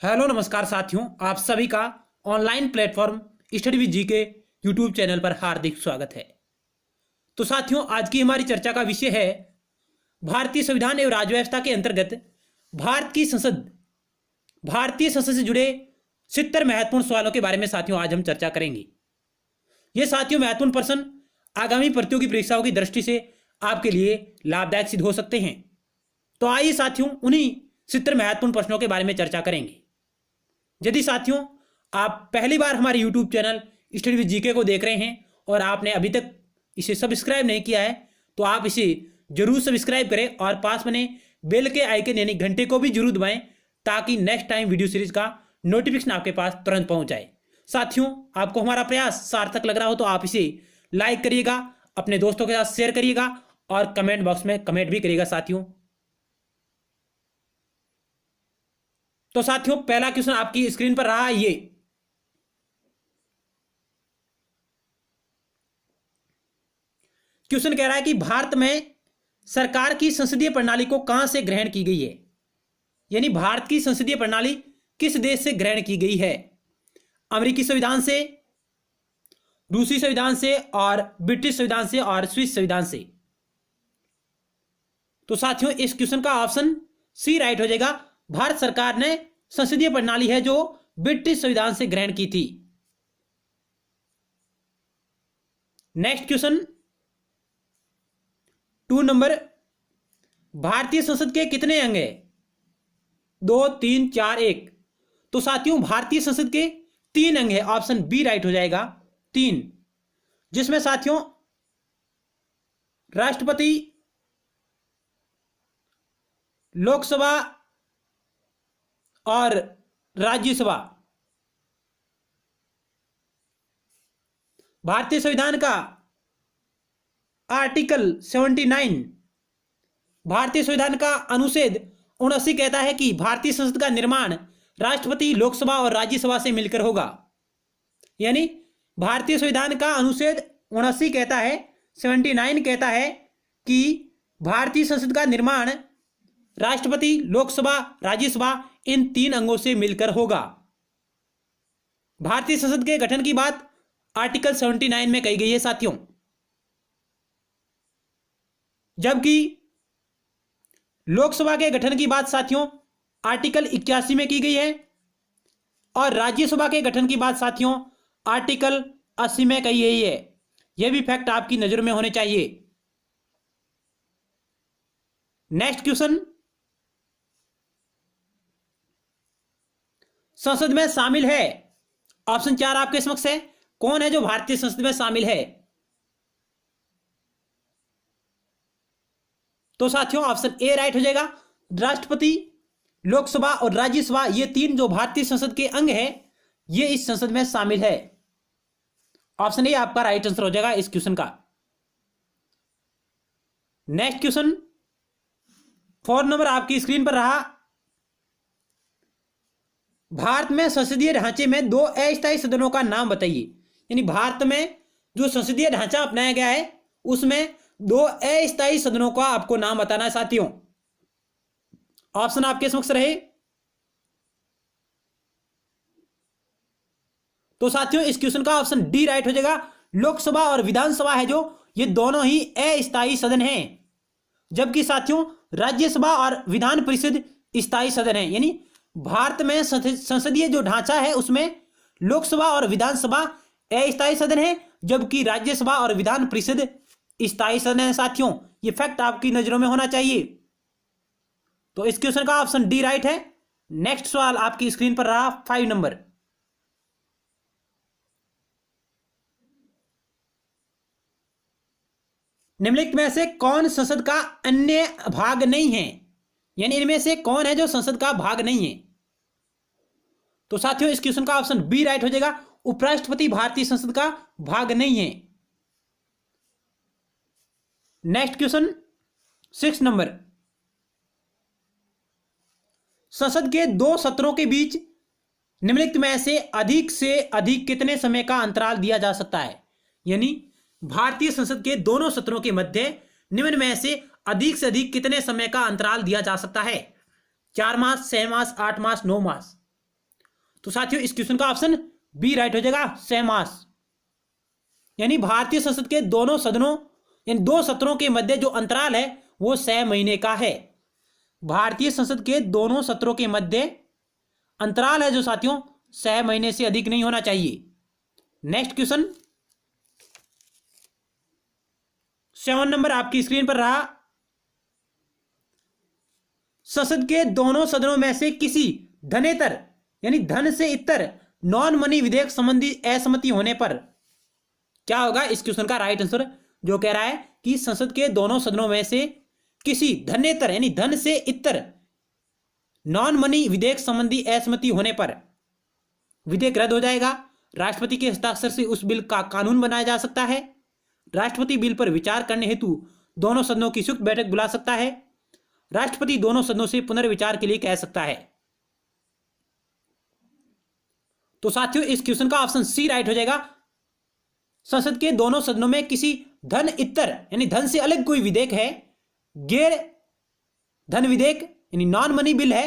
Hello नमस्कार साथियों, आप सभी का online platform study with GK YouTube channel पर हार्दिक स्वागत है। तो साथियों, आज की हमारी चर्चा का विषय है भारतीय संविधान एवं राज्य व्यवस्था के अंतर्गत भारतीय संसद से जुड़े 70 महत्वपूर्ण सवालों के बारे में साथियों आज हम चर्चा करेंगे। ये साथियों महत्वपूर्ण प्रश्न आगामी प्रतियोगी परीक्षाओं की दृष्टि से आपके लिए लाभदायक सिद्ध हो सकते हैं। तो आइए साथियों उन्हीं 70 महत्वपूर्ण प्रश्नों के बारे में चर्चा करेंगे। यदि साथियों आप पहली बार हमारे YouTube channel study with GK को देख रहे हैं और आपने अभी तक इसे सब्सक्राइब नहीं किया है तो आप इसे जरूर सब्सक्राइब करें और पास बने बेल के आइकन यानी घंटे को भी जरूर दबाएं ताकि नेक्स्ट टाइम वीडियो सीरीज का नोटिफिकेशन आपके पास तुरंत पहुंच जाए। साथियों, आपको हमारा प्रयास सार्थक लग रहा हो तो आप इसे लाइक करिएगा, अपने दोस्तों के साथ शेयर करिएगा और कमेंट बॉक्स में कमेंट भी करिएगा। साथियों तो साथियों पहला क्वेश्चन आपकी स्क्रीन पर रहा है। ये क्वेश्चन कह रहा है कि भारत में सरकार की संसदीय प्रणाली को कहां से ग्रहण की गई है, यानी भारत की संसदीय प्रणाली किस देश से ग्रहण की गई है? अमेरिकी संविधान से, रूसी संविधान से और ब्रिटिश संविधान से और स्विस संविधान से। तो साथियों इस क्वेश्चन का ऑप्शन सी राइट हो जाएगा। भारत सरकार ने संसदीय प्रणाली है जो ब्रिटिश संविधान से ग्रहण की थी। नेक्स्ट क्वेश्चन 2 नंबर, भारतीय संसद के कितने अंग हैं? 2, 3, 4, 1। तो साथियों भारतीय संसद के 3 अंग है, ऑप्शन बी राइट हो जाएगा 3, जिसमें साथियों राष्ट्रपति, लोकसभा और राज्यसभा। भारतीय संविधान का आर्टिकल 79, भारतीय संविधान का अनुच्छेद 79 कहता है कि भारतीय संसद का निर्माण राष्ट्रपति, लोकसभा और राज्यसभा से मिलकर होगा। यानी भारतीय संविधान का अनुच्छेद 79 कहता है, 79 कहता है कि भारतीय संसद का निर्माण राष्ट्रपति, लोकसभा, राज्यसभा इन 3 अंगों से मिलकर होगा। भारतीय संसद के गठन की बात आर्टिकल 79 में कही गई है साथियों, जबकि लोकसभा के गठन की बात साथियों आर्टिकल 81 में की गई है और राज्यसभा के गठन की बात साथियों आर्टिकल 80 में कही गई है। यह भी फैक्ट आपकी नजर में होने चाहिए। नेक्स्ट क्वेश्चन, संसद में शामिल है, ऑप्शन 4 आपके समक्ष है। कौन है जो भारतीय संसद में शामिल है? तो साथियों ऑप्शन ए राइट हो जाएगा। राष्ट्रपति, लोकसभा और राज्यसभा ये 3 जो भारतीय संसद के अंग है ये इस संसद में शामिल है। ऑप्शन ए आपका राइट आंसर हो जाएगा इस क्वेश्चन का। नेक्स्ट क्वेश्चन 4 नंबर आपकी स्क्रीन पर रहा। भारत में संसदीय ढांचे में 2 अस्थायी सदनों का नाम बताइए। यानी भारत में जो संसदीय ढांचा अपनाया गया है उसमें 2 अस्थायी सदनों का आपको नाम बताना है साथियों। ऑप्शन आपके समक्ष रहे। तो साथियों इस क्वेश्चन का ऑप्शन डी राइट हो जाएगा। लोकसभा और विधानसभा है जो ये दोनों ही अस्थायी सदन हैं, जबकि साथियों राज्यसभा और विधान परिषद स्थायी सदन है। यानी भारत में संसदीय जो ढांचा है उसमें लोकसभा और विधानसभा अस्थायी सदन है, जबकि राज्यसभा और विधान परिषद स्थायी सदन है साथियों। ये फैक्ट आपकी नजरों में होना चाहिए। तो इस क्वेश्चन का ऑप्शन डी राइट है। नेक्स्ट सवाल आपकी स्क्रीन पर रहा 5 नंबर, निम्नलिखित में से कौन संसद का अन्य भाग नहीं है? यानी इनमें से कौन है जो संसद का भाग नहीं है? तो साथियों इस क्वेश्चन का ऑप्शन बी राइट हो जाएगा। उपराष्ट्रपति भारतीय संसद का भाग नहीं है। नेक्स्ट क्वेश्चन 6 नंबर, संसद के 2 सत्रों के बीच निम्नलिखित में से अधिक कितने समय का अंतराल दिया जा सकता है? यानी भारतीय संसद के दोनों सत्रों के मध्य निम्न में से अधिक कितने समय का अंतराल दिया जा सकता है? 4 मास, 6 मास, 8 मास, 9 मास। तो साथियों इस क्वेश्चन का ऑप्शन बी राइट हो जाएगा, 6 मास। यानी भारतीय संसद के दोनों सदनों यानी दो सत्रों के मध्य जो अंतराल है वो 6 महीने का है। भारतीय संसद के दोनों सत्रों के मध्य अंतराल है जो साथियों 6 महीने से अधिक नहीं होना चाहिए। नेक्स्ट क्वेश्चन 7 नंबर आपकी स्क्रीन पर रहा। संसद के दोनों सदनों में से किसी धनेतर यानी धन से इतर नॉन मनी विधेयक संबंधी असहमति होने पर क्या होगा इस क्वेश्चन का राइट आंसर, जो कह रहा है कि संसद के दोनों सदनों में से किसी धनेतर यानी धन से इतर नॉन मनी विधेयक संबंधी असहमति होने पर विधेयक रद्द हो जाएगा। राष्ट्रपति के हस्ताक्षर से उस बिल का कानून बनाया जा सकता है। राष्ट्रपति बिल पर विचार करने हेतु दोनों सदनों की संयुक्त बैठक बुला सकता है। राष्ट्रपति दोनों सदनों से पुनर्विचार के लिए कह सकता है। तो साथियों इस क्वेश्चन का ऑप्शन सी राइट हो जाएगा। संसद के दोनों सदनों में किसी धन इतर यानी धन से अलग कोई विधेयक है, गैर धन विधेयक यानी नॉन मनी बिल है,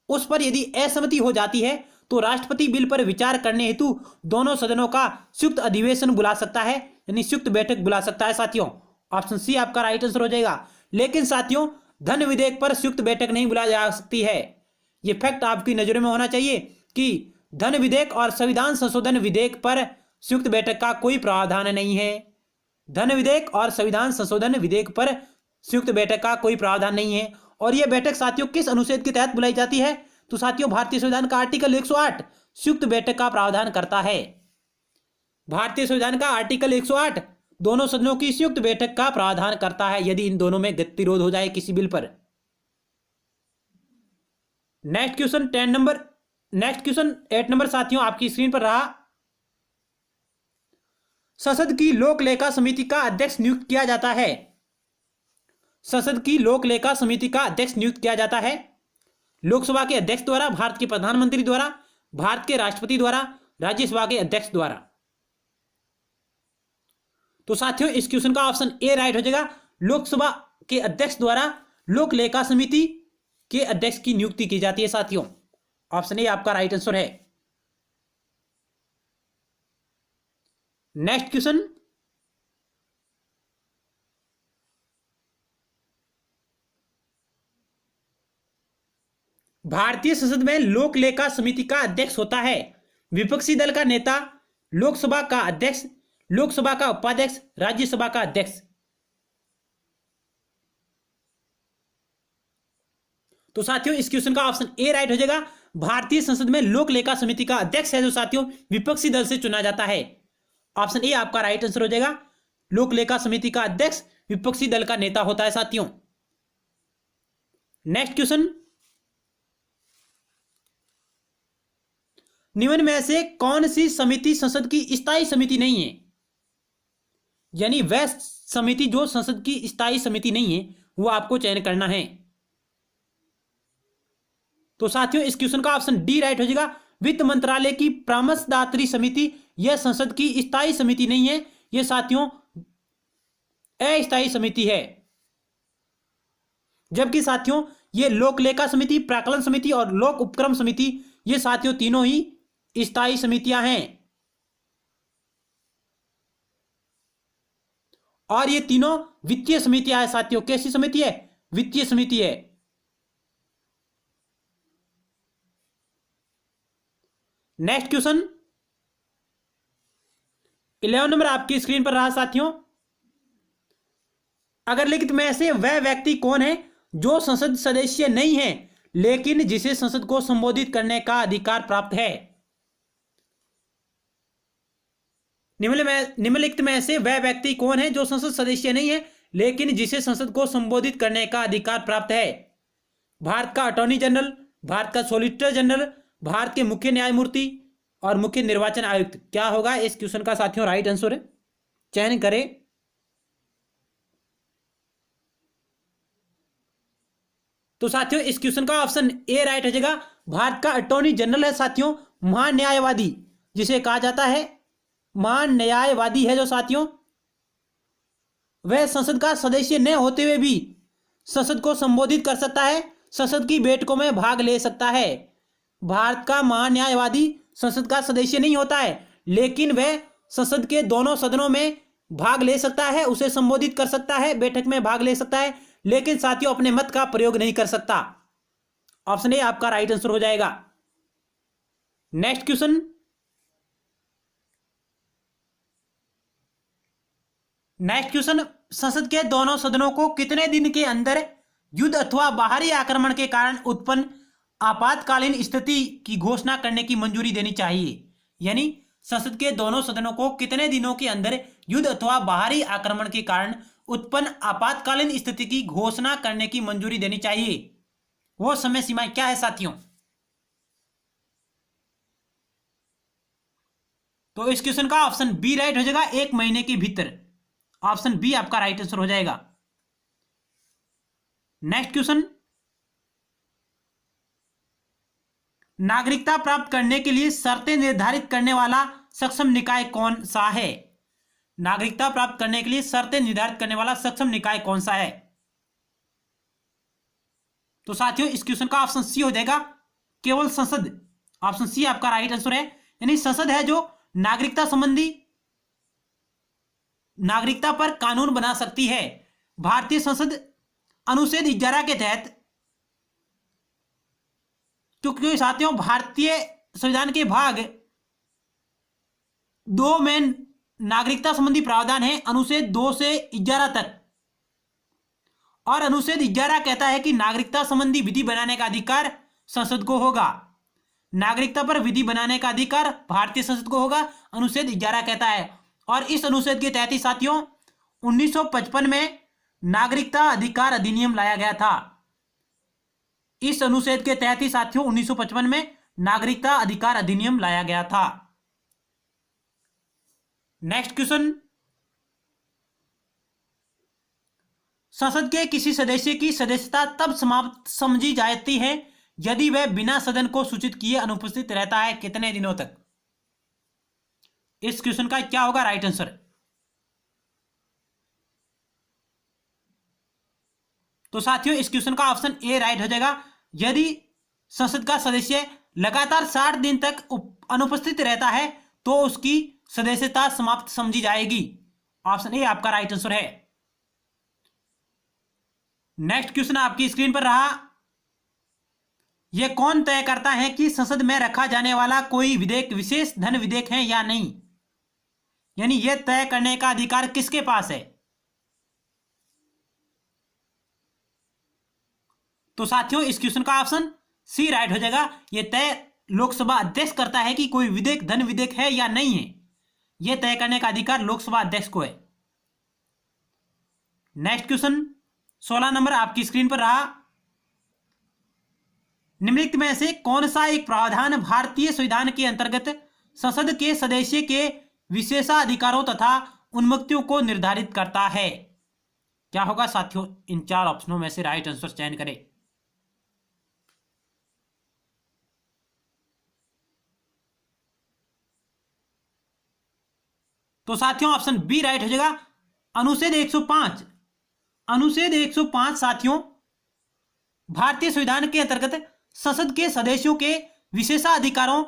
उस पर यदि असहमति हो जाती है तो राष्ट्रपति बिल पर विचार करने हेतु दोनों सदनों का संयुक्त अधिवेशन बुला सकता है यानी संयुक्त बैठक बुला सकता है। साथियों ऑप्शन सी आपका राइट आंसर हो जाएगा। लेकिन साथियों धन विधेयक पर संयुक्त बैठक नहीं बुलाई जा सकती है। यह फैक्ट आपकी नजरों में होना चाहिए कि धन विधेयक और संविधान संशोधन विधेयक पर संयुक्त बैठक का कोई प्रावधान नहीं है। धन विधेयक और संविधान संशोधन विधेयक पर संयुक्त बैठक का कोई प्रावधान नहीं है। और यह बैठक साथियों किस अनुच्छेद के तहत बुलाई जाती है, तो साथियों भारतीय संविधान का आर्टिकल 108 संयुक्त बैठक का प्रावधान करता है। भारतीय संविधान का आर्टिकल 108 दोनों सदनों की संयुक्त बैठक का प्रावधान करता है यदि इन दोनों में गतिरोध हो जाए किसी बिल पर। नेक्स्ट क्वेश्चन 8 नंबर साथियों आपकी स्क्रीन पर रहा। संसद की लोक लेखा समिति का अध्यक्ष नियुक्त किया जाता है। संसद की लोक लेखा समिति का अध्यक्ष नियुक्त किया जाता है लोकसभा के अध्यक्ष द्वारा, भारत के प्रधानमंत्री द्वारा, भारत के राष्ट्रपति द्वारा, राज्यसभा के अध्यक्ष द्वारा। तो साथियों इस क्वेश्चन का ऑप्शन ए राइट हो जाएगा। लोकसभा के अध्यक्ष द्वारा लोक लेखा समिति के अध्यक्ष की नियुक्ति की जाती है। साथियों ऑप्शन ए आपका राइट आंसर है। नेक्स्ट क्वेश्चन भारतीय संसद में लोक लेखा समिति का अध्यक्ष होता है विपक्षी दल का नेता, लोकसभा का अध्यक्ष, लोकसभा का उपाध्यक्ष, राज्यसभा का अध्यक्ष। तो साथियों इस क्वेश्चन का ऑप्शन ए राइट हो जाएगा। भारतीय संसद में लोक लेखा समिति का अध्यक्ष है जो साथियों विपक्षी दल से चुना जाता है। ऑप्शन ए आपका राइट आंसर हो जाएगा। लोक लेखा समिति का अध्यक्ष विपक्षी दल का नेता होता है। साथियों नेक्स्ट क्वेश्चन, निम्न में से कौन सी समिति संसद की स्थायी समिति नहीं है, यानी वह समिति जो संसद की स्थायी समिति नहीं है वो आपको चयन करना है। तो साथियों इस क्वेश्चन का ऑप्शन डी राइट हो जाएगा। वित्त मंत्रालय की परामर्शदात्री समिति यह संसद की स्थायी समिति नहीं है, यह साथियों अस्थायी समिति है। जबकि साथियों ये लोक लेखा समिति, प्राक्कलन समिति और लोक उपक्रम समिति ये साथियों तीनों ही स्थायी समितियां हैं और ये तीनों वित्तीय समितियां हैं। साथियों कैसी समिति है? वित्तीय समिति है। नेक्स्ट क्वेश्चन 11 नंबर आपकी स्क्रीन पर रहा। साथियों अगर लिखित में से वह व्यक्ति कौन है जो संसद सदस्य नहीं है लेकिन जिसे संसद को संबोधित करने का अधिकार प्राप्त है। निम्नलिखित में से वह व्यक्ति कौन है जो संसद सदस्य नहीं है लेकिन जिसे संसद को संबोधित करने का अधिकार प्राप्त है? भारत का अटॉर्नी जनरल, भारत का सॉलिसिटर जनरल, भारत के मुख्य न्यायमूर्ति और मुख्य निर्वाचन आयुक्त। क्या होगा इस क्वेश्चन का साथियों राइट आंसर? चयन करें। तो साथियों इस क्वेश्चन का ऑप्शन ए राइट हो जाएगा। भारत का अटॉर्नी जनरल है साथियों महान्यायवादी, जिसे कहा जाता है महान्यायवादी है जो साथियों वह संसद का सदस्य न होते हुए भी संसद को संबोधित कर सकता है, संसद की बैठकों में भाग ले सकता है। भारत का महान्यायवादी संसद का सदस्य नहीं होता है, लेकिन वह संसद के दोनों सदनों में भाग ले सकता है, उसे संबोधित कर सकता है, बैठक में भाग ले सकता है, लेकिन साथियों अपने मत का प्रयोग नहीं कर सकता। ऑप्शन ए आपका राइट आंसर हो जाएगा। नेक्स्ट क्वेश्चन, संसद के दोनों सदनों को कितने दिन के अंदर युद्ध अथवा बाहरी आक्रमण के कारण उत्पन्न आपातकालीन स्थिति की घोषणा करने की मंजूरी देनी चाहिए? यानी संसद के दोनों सदनों को कितने दिनों के अंदर युद्ध अथवा बाहरी आक्रमण के कारण उत्पन्न आपातकालीन स्थिति की घोषणा करने की मंजूरी देनी चाहिए? वो समय सीमा क्या है साथियों? तो इस क्वेश्चन का ऑप्शन बी राइट हो जाएगा, 1 महीने के भीतर। ऑप्शन बी आपका राइट आंसर हो जाएगा। नेक्स्ट क्वेश्चन, नागरिकता प्राप्त करने के लिए शर्तें निर्धारित करने वाला सक्षम निकाय कौन सा है? नागरिकता प्राप्त करने के लिए शर्तें निर्धारित करने वाला सक्षम निकाय कौन सा है? तो साथियों इस क्वेश्चन का ऑप्शन सी हो जाएगा, केवल संसद। ऑप्शन सी आपका राइट आंसर है, यानी संसद है जो नागरिकता पर कानून बना सकती है। भारतीय संसद अनुच्छेद 11 के तहत, क्योंकि साथियों भारतीय संविधान के भाग 2 में नागरिकता संबंधी प्रावधान है, अनुच्छेद 2 से 11 तक। और अनुच्छेद 11 कहता है कि नागरिकता संबंधी विधि बनाने का अधिकार संसद को होगा। नागरिकता पर विधि बनाने का अधिकार भारतीय संसद को होगा, अनुच्छेद 11 कहता है। और इस अनुच्छेद के तहत ही साथियों 1955 में नागरिकता अधिकार अधिनियम लाया गया था। इस अनुच्छेद के तहत ही साथियों 1955 में नागरिकता अधिकार अधिनियम लाया गया था। नेक्स्ट क्वेश्चन, संसद के किसी सदस्य की सदस्यता तब समाप्त समझी जाती है यदि वह बिना सदन को सूचित किए अनुपस्थित रहता है कितने दिनों तक? इस क्वेश्चन का क्या होगा राइट आंसर? तो साथियों इस क्वेश्चन का ऑप्शन ए राइट हो जाएगा, यदि संसद का सदस्य लगातार 60 दिन तक अनुपस्थित रहता है तो उसकी सदस्यता समाप्त समझी जाएगी। ऑप्शन ए आपका राइट आंसर है। नेक्स्ट क्वेश्चन आपकी स्क्रीन पर रहा, यह कौन तय करता है कि संसद में रखा जाने वाला कोई विधेयक विशेष धन विधेयक है या नहीं? यानी यह तय करने का अधिकार किसके पास है? तो साथियों इस क्वेश्चन का ऑप्शन सी राइट हो जाएगा, यह तय लोकसभा अध्यक्ष करता है कि कोई विधेयक धन विधेयक है या नहीं है। यह तय करने का अधिकार लोकसभा अध्यक्ष को है। नेक्स्ट क्वेश्चन 16 नंबर आपकी स्क्रीन पर रहा, निम्नलिखित में से कौन सा एक प्रावधान भारतीय संविधान के अंतर्गत संसद के सदस्य के विशेषाधिकारों तथा उन्मुक्तियों को निर्धारित करता है? क्या होगा साथियों? इन 4 ऑप्शनों में से राइट आंसर चयन करें। तो साथियों ऑप्शन बी राइट हो जाएगा, अनुच्छेद 105। अनुच्छेद 105 साथियों भारतीय संविधान के अंतर्गत संसद के सदस्यों के विशेषाधिकारों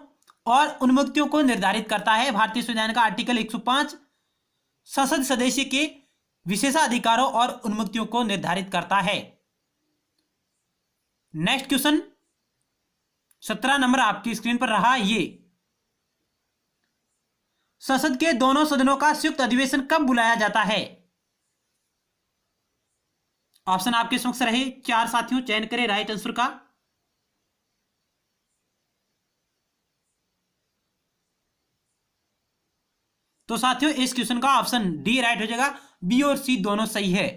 और उन्मुक्तियों को निर्धारित करता है। भारतीय संविधान का आर्टिकल 105 संसद सदस्य के विशेषाधिकारों और उन्मुक्तियों को निर्धारित करता है। नेक्स्ट क्वेश्चन 17 नंबर आपकी स्क्रीन पर रहा, ये संसद के दोनों सदनों का संयुक्त अधिवेशन कब बुलाया जाता है? ऑप्शन आपके समक्ष रहे 4 साथियों, चयन करें राइट आंसर का। तो साथियों इस क्वेश्चन का ऑप्शन डी राइट हो जाएगा, बी और सी दोनों सही है।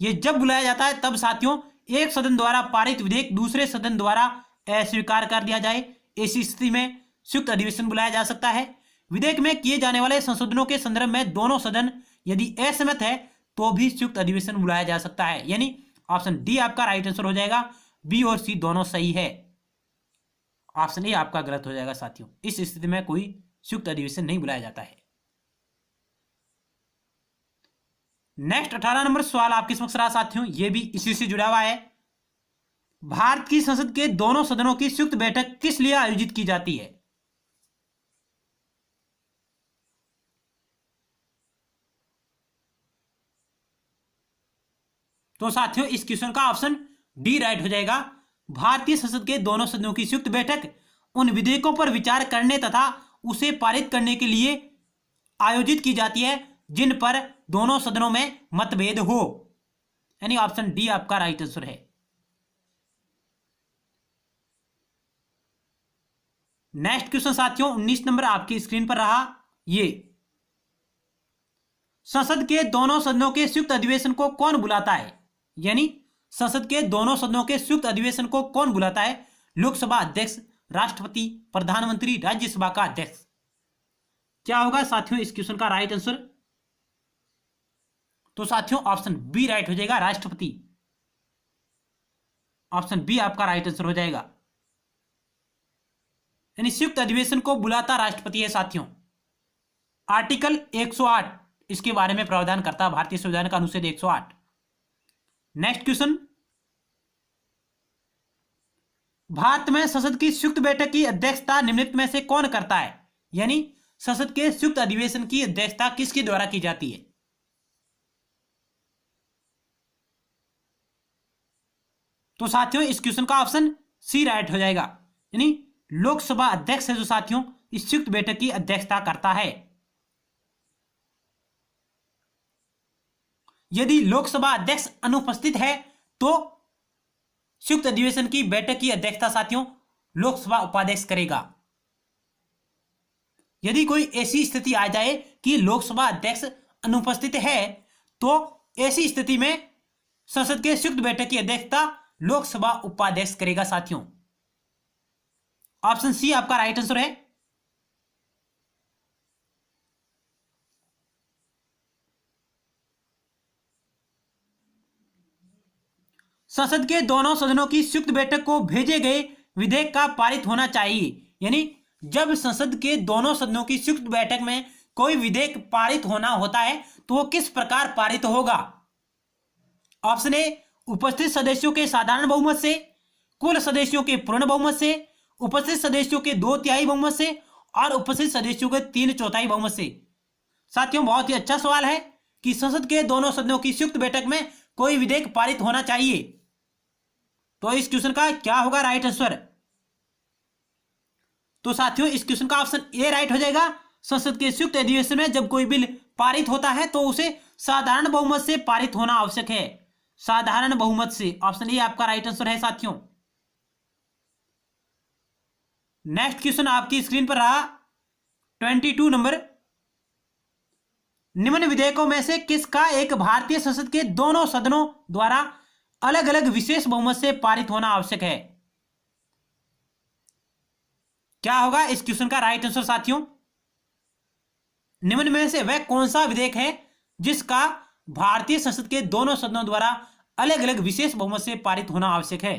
यह जब बुलाया जाता है तब साथियों एक सदन द्वारा पारित विधेयक दूसरे सदन द्वारा अस्वीकार कर दिया जाए, ऐसी स्थिति में संयुक्त अधिवेशन बुलाया जा सकता है। विधेयक में किए जाने वाले संशोधनों के संदर्भ में दोनों सदन यदि असहमत है तो भी संयुक्त अधिवेशन बुलाया जा सकता है। यानी ऑप्शन डी आपका राइट आंसर हो जाएगा, बी और सी दोनों सही है। ऑप्शन ए आपका गलत हो जाएगा साथियों, इस स्थिति में कोई संयुक्त अधिवेशन नहीं बुलाया जाता है। नेक्स्ट 18 नंबर सवाल आपके समक्ष रहा साथियों, यह भी इसी से जुड़ा हुआ है। भारत की संसद के दोनों सदनों की संयुक्त बैठक किस लिए आयोजित की जाती है? तो साथियों इस क्वेश्चन का ऑप्शन डी राइट हो जाएगा। भारतीय संसद के दोनों सदनों की संयुक्त बैठक उन विधेयकों पर विचार करने तथा उसे पारित करने के लिए आयोजित की जाती है जिन पर दोनों सदनों में मतभेद हो, यानी ऑप्शन डी आपका राइट आंसर है। नेक्स्ट क्वेश्चन साथियों 19 नंबर आपकी स्क्रीन पर रहा। ये संसद के दोनों सदनों के संयुक्त अधिवेशन को कौन बुलाता है? यानी संसद के दोनों सदनों के संयुक्त अधिवेशन को कौन बुलाता है? लोकसभा अध्यक्ष, राष्ट्रपति, प्रधानमंत्री, राज्यसभा का अध्यक्ष। क्या होगा साथियों इस क्वेश्चन का राइट आंसर? तो साथियों ऑप्शन बी राइट हो जाएगा, राष्ट्रपति। ऑप्शन बी आपका राइट आंसर हो जाएगा, यानी संयुक्त अधिवेशन को बुलाता राष्ट्रपति है साथियों। आर्टिकल 108 इसके बारे में प्रावधान करता है भारतीय संविधान का अनुच्छेद 108। नेक्स्ट क्वेश्चन, भारत में संसद की संयुक्त बैठक की अध्यक्षता निम्नलिखित में से कौन करता है? यानी संसद के संयुक्त अधिवेशन की अध्यक्षता किसके द्वारा की जाती है? तो साथियों इस क्वेश्चन का ऑप्शन सी राइट हो जाएगा, यानी लोकसभा अध्यक्ष है जो साथियों इस संयुक्त बैठक की अध्यक्षता करता है। यदि लोकसभा अध्यक्ष अनुपस्थित है तो संयुक्त अधिवेशन की बैठक की अध्यक्षता साथियों लोकसभा उपाध्यक्ष करेगा। यदि कोई ऐसी स्थिति आ जाए कि लोकसभा अध्यक्ष अनुपस्थित है तो ऐसी स्थिति में संसद के संयुक्त बैठक की अध्यक्षता लोकसभा उपाध्यक्ष करेगा साथियों। ऑप्शन सी आपका राइट आंसर है। संसद के दोनों सदनों की संयुक्त बैठक को भेजे गए विधेयक का पारित होना चाहिए, यानी जब संसद के दोनों सदनों की संयुक्त बैठक में कोई विधेयक पारित होना होता है तो वो किस प्रकार पारित होगा? ऑप्शन ए उपस्थित सदस्यों के साधारण बहुमत से, कुल सदस्यों के पूर्ण बहुमत से, उपस्थित सदस्यों के 2/3 बहुमत से और उपस्थित सदस्यों के 3/4 बहुमत से। साथियों बहुत ही अच्छा सवाल है कि संसद के दोनों सदनों की संयुक्त बैठक में कोई विधेयक पारित होना चाहिए, तो इस क्वेश्चन का क्या होगा राइट आंसर? तो साथियों इस क्वेश्चन का ऑप्शन ए राइट हो जाएगा। संसद के संयुक्त अधिवेशन में जब कोई बिल पारित होता है तो उसे साधारण बहुमत से पारित होना आवश्यक है, साधारण बहुमत से। ऑप्शन ए आपका राइट आंसर है साथियों। नेक्स्ट क्वेश्चन आपकी स्क्रीन पर रहा 22 नंबर, निम्न विधेयकों में से किसका एक भारतीय संसद के दोनों सदनों द्वारा अलग अलग विशेष बहुमत से पारित होना आवश्यक है? क्या होगा इस क्वेश्चन का राइट आंसर साथियों? निम्न में से वह कौन सा विधेयक है जिसका भारतीय संसद के दोनों सदनों द्वारा अलग अलग विशेष बहुमत से पारित होना आवश्यक है?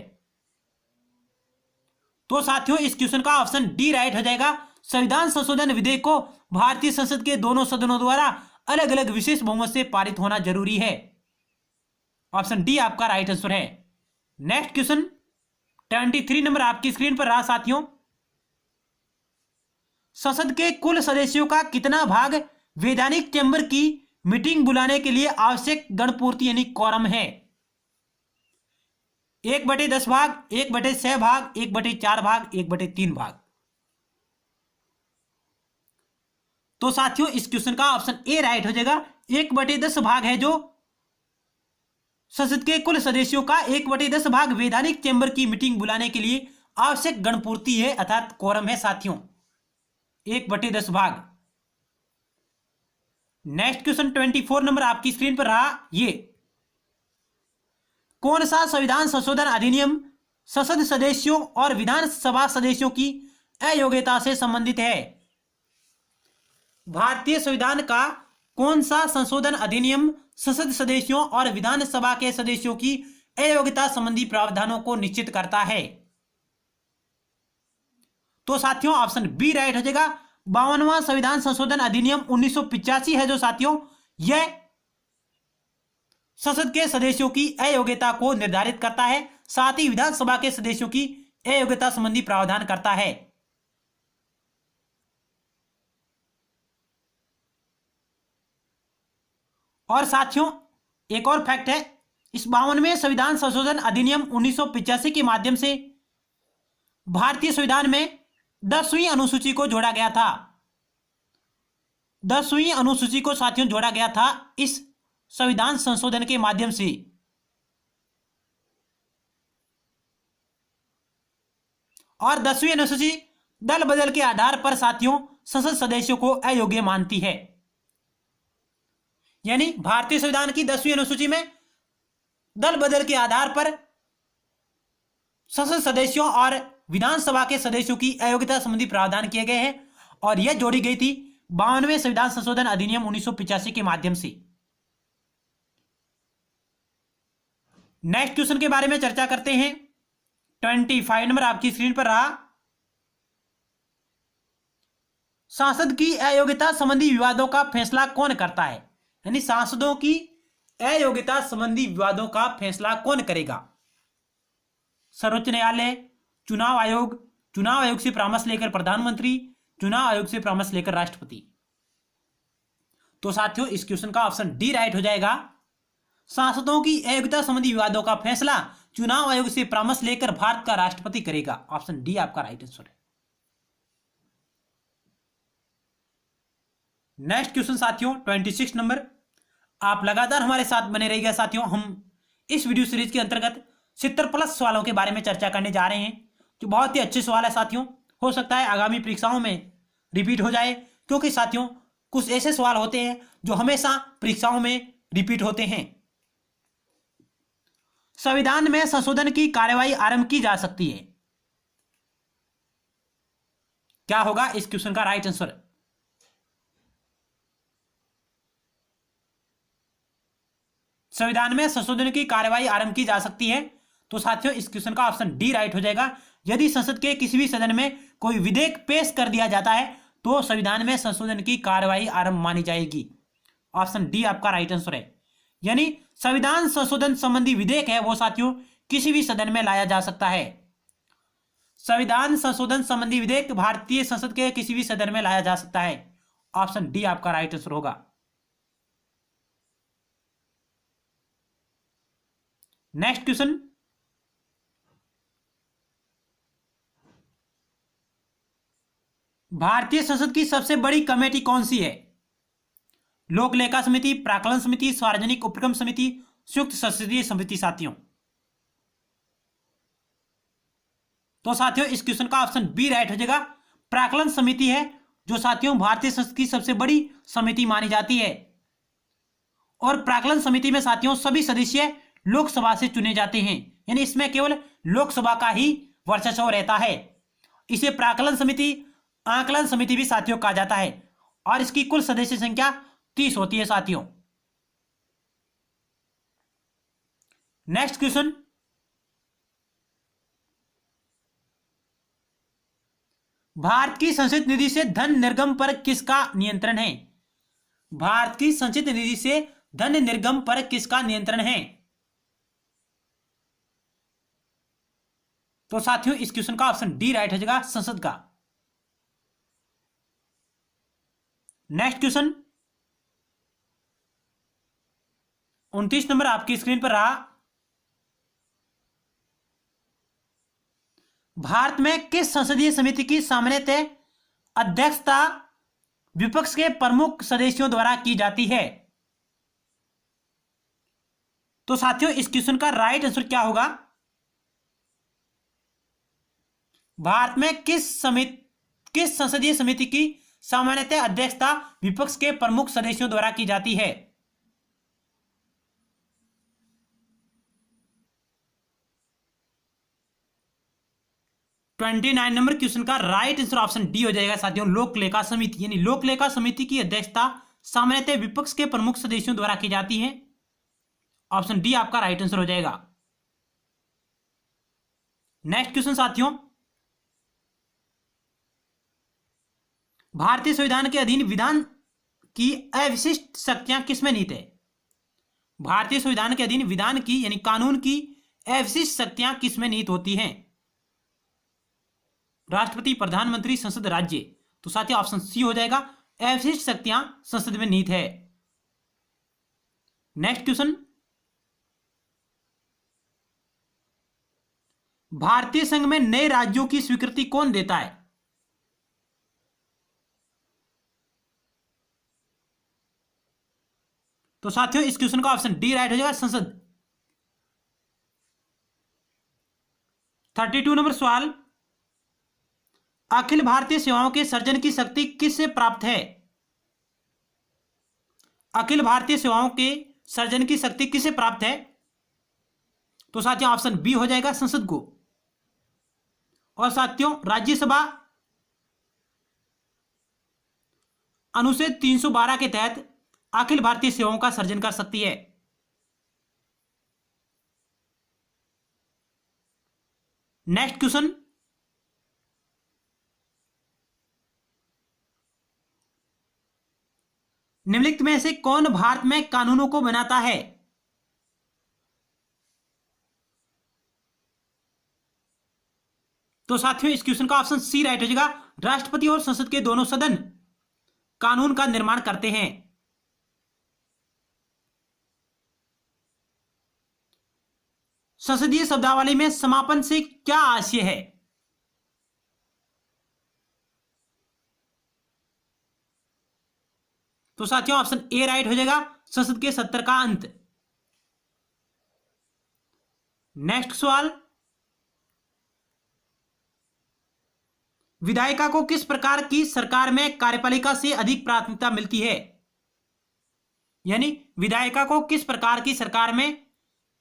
तो साथियों इस क्वेश्चन का ऑप्शन डी राइट हो जाएगा। संविधान संशोधन विधेयक को भारतीय संसद के दोनों सदनों द्वारा अलग अलग विशेष बहुमत से पारित होना जरूरी है। ऑप्शन डी आपका राइट आंसर है। नेक्स्ट क्वेश्चन 23 नंबर आपकी स्क्रीन पर रहा साथियों, संसद के कुल सदस्यों का कितना भाग वैधानिक चैम्बर की मीटिंग बुलाने के लिए आवश्यक गणपूर्ति यानी क्वारम है? 1/10 भाग, 1/6 भाग, 1/4 भाग, 1/3 भाग। तो साथियों इस क्वेश्चन का ऑप्शन ए राइट हो जाएगा। 1/10 भाग है जो संसद के कुल सदस्यों का 1/10 भाग वैधानिक चैम्बर की मीटिंग बुलाने के लिए आवश्यक गणपूर्ति है अर्थात क्वारम है साथियों, 1/10 भाग। नेक्स्ट क्वेश्चन 24 नंबर आपकी स्क्रीन पर रहा, ये कौन सा संविधान संशोधन अधिनियम संसद सदस्यों और विधानसभा सदस्यों की अयोग्यता से संबंधित है? भारतीय संविधान का कौन सा संशोधन अधिनियम संसद सदस्यों और विधानसभा के सदस्यों की अयोग्यता संबंधी प्रावधानों को निश्चित करता है? तो साथियों ऑप्शन बी राइट हो जाएगा। 52वां संविधान संशोधन अधिनियम 1985 है जो साथियों यह संसद के सदस्यों की अयोग्यता को निर्धारित करता है, साथ ही विधानसभा के सदस्यों की अयोग्यता संबंधी प्रावधान करता है। और साथियों एक और फैक्ट है, इस 52वें संविधान संशोधन अधिनियम 1985 के माध्यम से भारतीय संविधान में 10वीं अनुसूची को जोड़ा गया था। 10वीं अनुसूची को साथियों जोड़ा गया था इस संविधान संशोधन के माध्यम से। और 10वीं अनुसूची दल बदल के आधार पर साथियों संसद सदस्यों को अयोग्य मानती है। यानी भारतीय संविधान की 10वीं अनुसूची में दल बदल के आधार पर संसद सदस्यों और विधानसभा के सदस्यों की अयोग्यता संबंधी प्रावधान किए गए हैं और यह जोड़ी गई थी 52वें संविधान संशोधन अधिनियम 1985 के माध्यम से। नेक्स्ट क्वेश्चन के बारे में चर्चा करते हैं। 25 नंबर आपकी स्क्रीन पर रहा। सांसद की अयोग्यता संबंधी विवादों का फैसला कौन करता है? यानी सांसदों की अयोग्यता संबंधी विवादों का फैसला कौन करेगा? सर्वोच्च न्यायालय, चुनाव आयोग, चुनाव आयोग से परामर्श लेकर प्रधानमंत्री, चुनाव आयोग से परामर्श लेकर राष्ट्रपति। तो साथियों इस क्वेश्चन का ऑप्शन डी राइट हो जाएगा। सांसदों की अयोग्यता संबंधी विवादों का फैसला चुनाव आयोग से परामर्श लेकर भारत का राष्ट्रपति करेगा। ऑप्शन डी आपका राइट आंसर है। नेक्स्ट क्वेश्चन साथियों 26 नंबर। आप लगातार हमारे साथ बने रहिएगा साथियों। हम इस वीडियो सीरीज के अंतर्गत 70+ सवालों के बारे में चर्चा करने जा रहे हैं जो बहुत ही अच्छे सवाल है साथियों। हो सकता है आगामी परीक्षाओं में रिपीट हो जाए, क्योंकि साथियों कुछ ऐसे सवाल होते हैं जो हमेशा परीक्षाओं में रिपीट होते हैं। संविधान में संशोधन की कार्यवाही आरंभ की जा सकती है। क्या होगा इस क्वेश्चन का राइट आंसर? संविधान में संशोधन की कार्यवाही आरंभ की जा सकती है। तो साथियों इस क्वेश्चन का ऑप्शन डी राइट हो जाएगा। यदि संसद के किसी भी सदन में कोई विधेयक पेश कर दिया जाता है तो संविधान में संशोधन की कार्यवाही आरंभ मानी जाएगी। ऑप्शन डी आपका राइट आंसर है। यानी संविधान संशोधन संबंधी विधेयक है वो साथियों किसी भी सदन में लाया जा सकता है। संविधान संशोधन संबंधी विधेयक भारतीय संसद के किसी भी सदन में लाया जा सकता है। ऑप्शन डी आपका राइट आंसर होगा। Next question. भारतीय संसद की सबसे बड़ी कमेटी कौन सी है? लोक लेखा समिति, प्राक्कलन समिति, सार्वजनिक उपक्रम समिति, संयुक्त संसदीय समिति साथियों। तो साथियों इस क्वेश्चन का ऑप्शन बी राइट हो जाएगा। प्राक्कलन समिति है जो साथियों भारतीय संसद की सबसे बड़ी समिति मानी जाती है। और प्राक्कलन समिति में साथियों सभी सदस्य लोकसभा से चुने जाते हैं। यानी इसमें केवल लोकसभा का ही वर्चस्व रहता है। इसे प्राक्कलन समिति, आकलन समिति भी साथियों कहा जाता है। और इसकी कुल सदस्य संख्या 30 होती है साथियों। Next question. भारत की संचित निधि से धन निर्गम पर किसका नियंत्रण है? भारत की संचित निधि से धन निर्गम पर किसका नियंत्रण है? तो साथियों इस क्वेश्चन का ऑप्शन डी राइट हो जाएगा, संसद का। नेक्स्ट क्वेश्चन 29 नंबर आपकी स्क्रीन पर रहा। भारत में किस संसदीय समिति की सामान्यतः अध्यक्षता विपक्ष के प्रमुख सदस्यों द्वारा की जाती है? तो साथियों इस क्वेश्चन का राइट आंसर क्या होगा? भारत में किस संसदीय समिति की सामान्यतः अध्यक्षता विपक्ष के प्रमुख सदस्यों द्वारा की जाती है? तो 29 नंबर क्वेश्चन का राइट आंसर ऑप्शन डी हो जाएगा साथियों, लोक लेखा समिति। यानी लोक लेखा समिति की अध्यक्षता सामान्यतः विपक्ष के प्रमुख सदस्यों द्वारा की जाती है। ऑप्शन डी आपका राइट आंसर हो जाएगा। नेक्स्ट क्वेश्चन साथियों, भारतीय संविधान के अधीन विधान की अविशिष्ट शक्तियां किसमें निहित है? भारतीय संविधान के अधीन विधान की यानी कानून की अवशिष्ट शक्तियां किसमें निहित होती हैं? राष्ट्रपति, प्रधानमंत्री, संसद, राज्य। तो साथियों ऑप्शन सी हो जाएगा, अवशिष्ट शक्तियां संसद में निहित है। नेक्स्ट क्वेश्चन, भारतीय संघ में नए राज्यों की स्वीकृति कौन देता है? तो साथियों इस क्वेश्चन का ऑप्शन डी राइट हो जाएगा, संसद। 32 नंबर सवाल, अखिल भारतीय सेवाओं के सर्जन की शक्ति किससे प्राप्त है? अखिल भारतीय सेवाओं के सर्जन की शक्ति किससे प्राप्त है? तो साथियों ऑप्शन बी हो जाएगा, संसद को। और साथियों राज्यसभा अनुच्छेद 312 के तहत अखिल भारतीय सेवाओं का सर्जन कर सकती है। नेक्स्ट क्वेश्चन, निम्नलिखित में से कौन भारत में कानूनों को बनाता है? तो साथियों इस क्वेश्चन का ऑप्शन सी राइट हो जाएगा, राष्ट्रपति और संसद के दोनों सदन कानून का निर्माण करते हैं। संसदीय शब्दावली में समापन से क्या आशय है? तो साथियों ऑप्शन ए राइट हो जाएगा, संसद के सत्र का अंत। नेक्स्ट सवाल, विधायिका को किस प्रकार की सरकार में कार्यपालिका से अधिक प्राथमिकता मिलती है? यानी विधायिका को किस प्रकार की सरकार में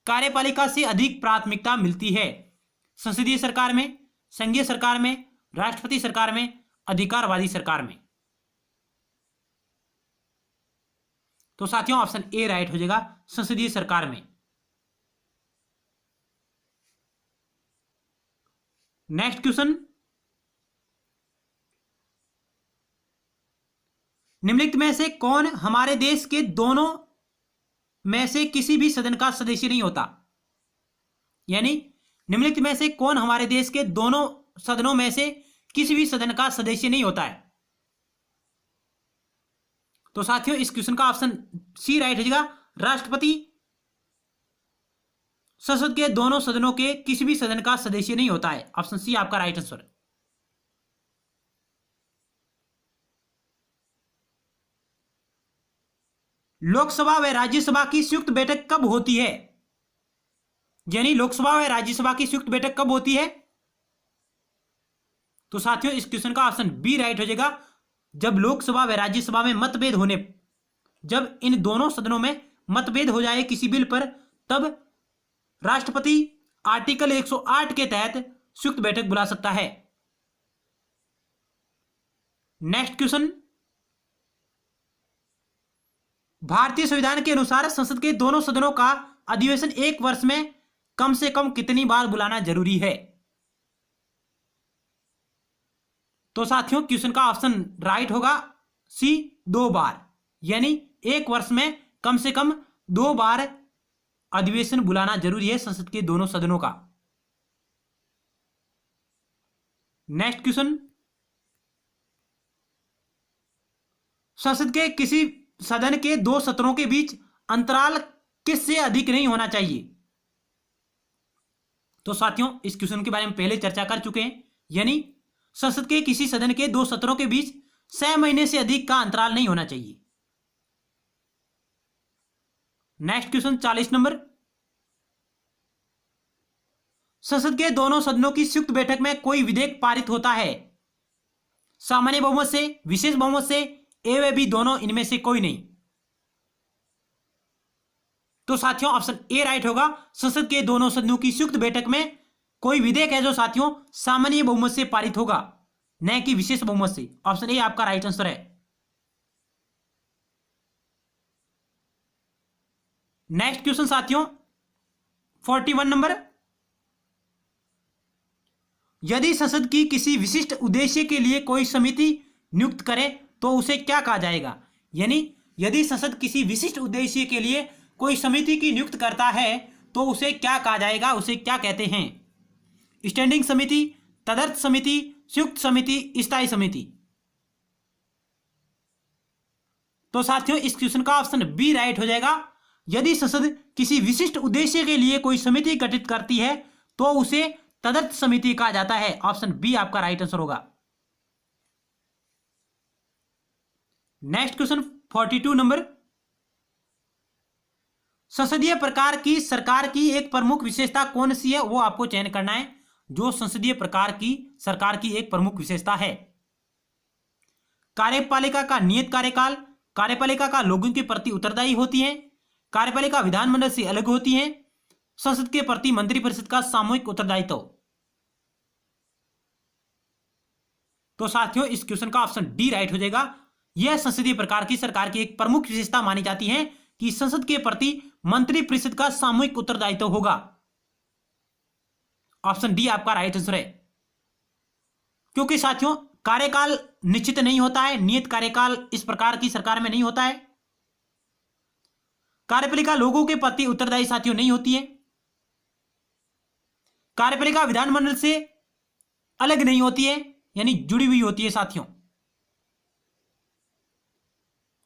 कार्यपालिका से अधिक प्राथमिकता मिलती है? संसदीय सरकार में, संघीय सरकार में, राष्ट्रपति सरकार में, अधिकारवादी सरकार में। तो साथियों ऑप्शन ए राइट हो जाएगा, संसदीय सरकार में। नेक्स्ट क्वेश्चन, निम्नलिखित में से कौन हमारे देश के दोनों में से किसी भी सदन का सदस्य नहीं होता? यानी निम्नलिखित में से कौन हमारे देश के दोनों सदनों में से किसी भी सदन का सदस्य नहीं होता है? तो साथियों इस क्वेश्चन का ऑप्शन सी राइट हो जाएगा, राष्ट्रपति संसद के दोनों सदनों के किसी भी सदन का सदस्य नहीं होता है। ऑप्शन सी आपका राइट आंसर। लोकसभा व राज्यसभा की संयुक्त बैठक कब होती है? यानी लोकसभा व राज्यसभा की संयुक्त बैठक कब होती है? तो साथियों इस क्वेश्चन का ऑप्शन बी राइट हो जाएगा, जब लोकसभा व राज्यसभा में मतभेद होने, जब इन दोनों सदनों में मतभेद हो जाए किसी बिल पर, तब राष्ट्रपति आर्टिकल 108 के तहत संयुक्त बैठक बुला सकता है। नेक्स्ट क्वेश्चन, भारतीय संविधान के अनुसार संसद के दोनों सदनों का अधिवेशन एक वर्ष में कम से कम कितनी बार बुलाना जरूरी है? तो साथियों क्वेश्चन का ऑप्शन राइट होगा सी, 2 बार। यानी एक वर्ष में कम से कम 2 बार अधिवेशन बुलाना जरूरी है संसद के दोनों सदनों का। नेक्स्ट क्वेश्चन, संसद के किसी सदन के 2 सत्रों के बीच अंतराल किससे अधिक नहीं होना चाहिए? तो साथियों इस क्वेश्चन के बारे में पहले चर्चा कर चुके हैं। यानी संसद के किसी सदन के 2 सत्रों के बीच 6 महीने से अधिक का अंतराल नहीं होना चाहिए। नेक्स्ट क्वेश्चन 40 नंबर, संसद के दोनों सदनों की संयुक्त बैठक में कोई विधेयक पारित होता है सामान्य बहुमत से, विशेष बहुमत से, ए व बी दोनों, इनमें से कोई नहीं? तो साथियों ऑप्शन ए राइट होगा, संसद के दोनों सदनों की संयुक्त बैठक में कोई विधेयक है जो साथियों सामान्य बहुमत से पारित होगा, न कि विशेष बहुमत से। ऑप्शन ए आपका राइट आंसर है। नेक्स्ट क्वेश्चन साथियों 41 नंबर, यदि संसद की किसी विशिष्ट उद्देश्य के लिए कोई समिति नियुक्त करे तो उसे क्या कहा जाएगा? यानी यदि संसद किसी विशिष्ट उद्देश्य के लिए कोई समिति की नियुक्त करता है तो उसे क्या कहा जाएगा, उसे क्या कहते हैं? स्टैंडिंग समिति, तदर्थ समिति, संयुक्त समिति, स्थायी समिति। तो साथियों इस क्वेश्चन का ऑप्शन बी राइट हो जाएगा। यदि संसद किसी विशिष्ट उद्देश्य के लिए कोई समिति गठित करती है तो उसे तदर्थ समिति कहा जाता है। ऑप्शन बी आपका राइट आंसर होगा। नेक्स्ट क्वेश्चन 42 नंबर, संसदीय प्रकार की सरकार की एक प्रमुख विशेषता कौन सी है, वो आपको चयन करना है। जो संसदीय प्रकार की सरकार की एक प्रमुख विशेषता है। कार्यपालिका का नियत कार्यकाल, कार्यपालिका का लोगों के प्रति उत्तरदायी होती है, कार्यपालिका विधानमंडल से अलग होती है, संसद के प्रति मंत्रिपरिषद का सामूहिक उत्तरदायित्व। तो साथियों इस क्वेश्चन का ऑप्शन डी राइट हो जाएगा। यह संसदीय प्रकार की सरकार की एक प्रमुख विशेषता मानी जाती है कि संसद के प्रति मंत्रिपरिषद का सामूहिक उत्तरदायित्व होगा। ऑप्शन डी आपका राइट आंसर है। क्योंकि साथियों कार्यकाल निश्चित नहीं होता है, नियत कार्यकाल इस प्रकार की सरकार में नहीं होता है। कार्यपालिका लोगों के प्रति उत्तरदायी साथियों नहीं होती है। कार्यपालिका विधानमंडल से अलग नहीं होती है, यानी जुड़ी हुई होती है साथियों।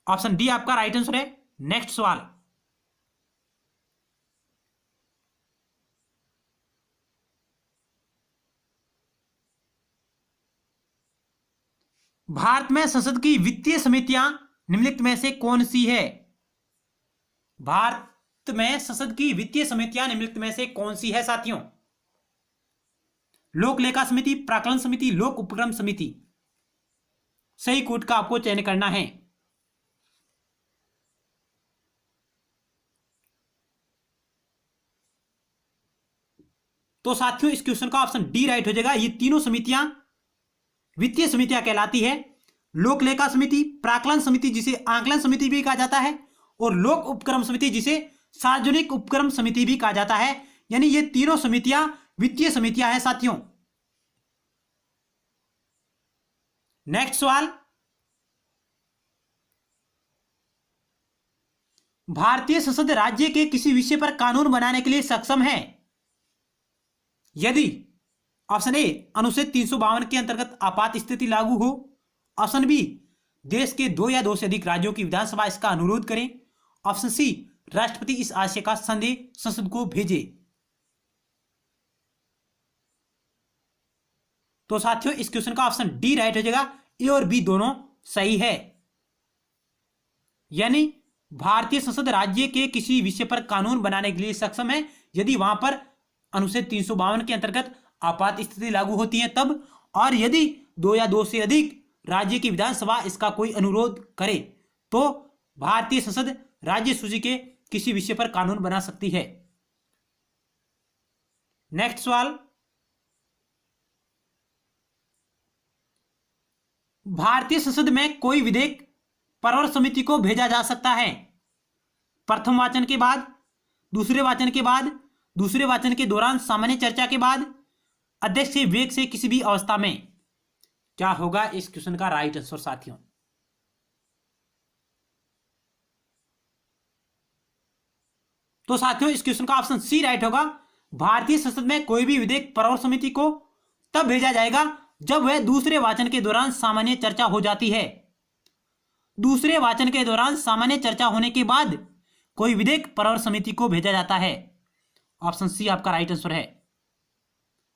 ऑप्शन डी आपका राइट आंसर है। नेक्स्ट सवाल, भारत में संसद की वित्तीय समितियां निम्नलिखित में से कौन सी है? भारत में संसद की वित्तीय समितियां निम्नलिखित में से कौन सी है साथियों? लोक लेखा समिति, प्राक्कलन समिति, लोक उपक्रम समिति। सही कोड का आपको चयन करना है। तो साथियों इस क्वेश्चन का ऑप्शन डी राइट हो जाएगा। ये तीनों समितियां वित्तीय समितियां कहलाती है। लोक लेखा समिति, प्राक्कलन समिति जिसे आंकलन समिति भी कहा जाता है, और लोक उपक्रम समिति जिसे सार्वजनिक उपक्रम समिति भी कहा जाता है। यानी ये तीनों समितियां वित्तीय समितियां हैं साथियों। नेक्स्ट सवाल, भारतीय संसद राज्य के किसी विषय पर कानून बनाने के लिए सक्षम है यदि ऑप्शन ए अनुच्छेद 352 के अंतर्गत आपात स्थिति लागू हो, ऑप्शन बी देश के 2 या 2 से अधिक राज्यों की विधानसभा इसका अनुरोध करें, ऑप्शन सी राष्ट्रपति इस आशय का संदेश संसद को भेजे। तो साथियों इस क्वेश्चन का ऑप्शन डी राइट हो जाएगा। ए और बी दोनों सही है। यानी भारतीय संसद राज्य के किसी विषय पर कानून बनाने के लिए सक्षम है यदि वहां पर अनुच्छेद 352 के अंतर्गत आपात स्थिति लागू होती है तब, और यदि 2 या 2 से अधिक राज्य की विधानसभा इसका कोई अनुरोध करे तो भारतीय संसद राज्य सूची के किसी विषय पर कानून बना सकती है। नेक्स्ट सवाल, भारतीय संसद में कोई विधेयक परवर समिति को भेजा जा सकता है प्रथम वाचन के बाद, दूसरे वाचन के बाद, दूसरे वाचन के दौरान, सामान्य चर्चा के बाद, अध्यक्ष के विवेक से किसी भी अवस्था में। क्या होगा इस क्वेश्चन का राइट आंसर साथियों? तो साथियों इस क्वेश्चन का ऑप्शन सी राइट होगा। भारतीय संसद में कोई भी विधेयक परवर समिति को तब भेजा जाएगा जब वह दूसरे वाचन के दौरान सामान्य चर्चा हो जाती है। दूसरे वाचन के दौरान सामान्य चर्चा होने के बाद कोई विधेयक परवर समिति को भेजा जाता है। ऑप्शन सी आपका राइट आंसर है।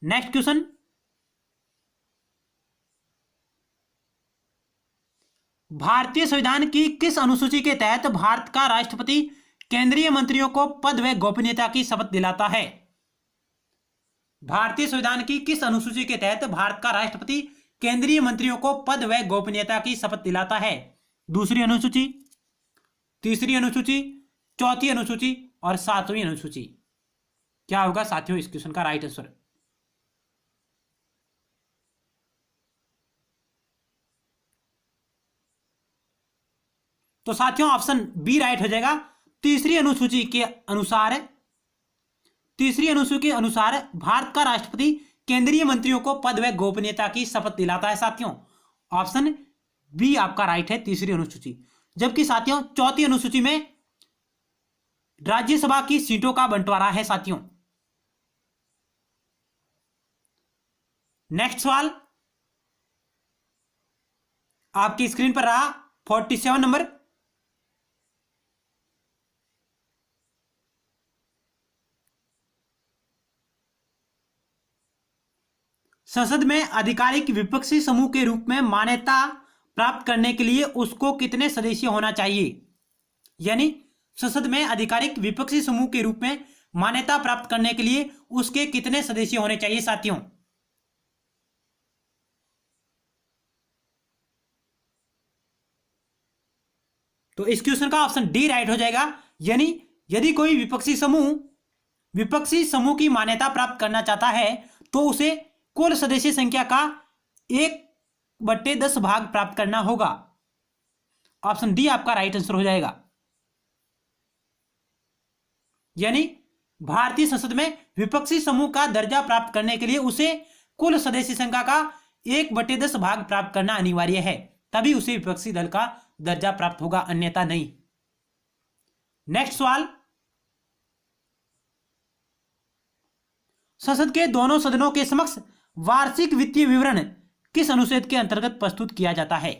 नेक्स्ट क्वेश्चन, भारतीय संविधान की किस अनुसूची के तहत भारत का राष्ट्रपति केंद्रीय मंत्रियों को पद व गोपनीयता की शपथ दिलाता है? भारतीय संविधान की किस अनुसूची के तहत भारत का राष्ट्रपति केंद्रीय मंत्रियों को पद व गोपनीयता की शपथ दिलाता है? दूसरी अनुसूची, तीसरी अनुसूची, चौथी अनुसूची और 7वीं अनुसूची। क्या होगा साथियों इस क्वेश्चन का राइट आंसर? तो साथियों ऑप्शन बी राइट हो जाएगा। तीसरी अनुसूची के अनुसार, तीसरी अनुसूची के अनुसार भारत का राष्ट्रपति केंद्रीय मंत्रियों को पद व गोपनीयता की शपथ दिलाता है साथियों। ऑप्शन बी आपका राइट है, तीसरी अनुसूची। जबकि साथियों चौथी अनुसूची में राज्यसभा की सीटों का बंटवारा है साथियों। नेक्स्ट सवाल आपकी स्क्रीन पर रहा 47 नंबर। संसद में आधिकारिक विपक्षी समूह के रूप में मान्यता प्राप्त करने के लिए उसको कितने सदस्य होना चाहिए? यानी संसद में आधिकारिक विपक्षी समूह के रूप में मान्यता प्राप्त करने के लिए उसके कितने सदस्य होने चाहिए साथियों? तो इस क्वेश्चन का ऑप्शन डी राइट हो जाएगा। यानी यदि कोई विपक्षी समूह की मान्यता प्राप्त करना चाहता है तो उसे कुल सदस्य संख्या का 1/10 भाग प्राप्त करना होगा। ऑप्शन डी आपका राइट आंसर हो जाएगा। यानी भारतीय संसद में विपक्षी समूह का दर्जा प्राप्त करने के लिए उसे कुल सदस्य संख्या का 1/10 भाग प्राप्त करना अनिवार्य है, तभी उसे विपक्षी दल का दर्जा प्राप्त होगा, अन्यथा नहीं। नेक्स्ट सवाल, संसद के दोनों सदनों के समक्ष वार्षिक वित्तीय विवरण किस अनुच्छेद के अंतर्गत प्रस्तुत किया जाता है?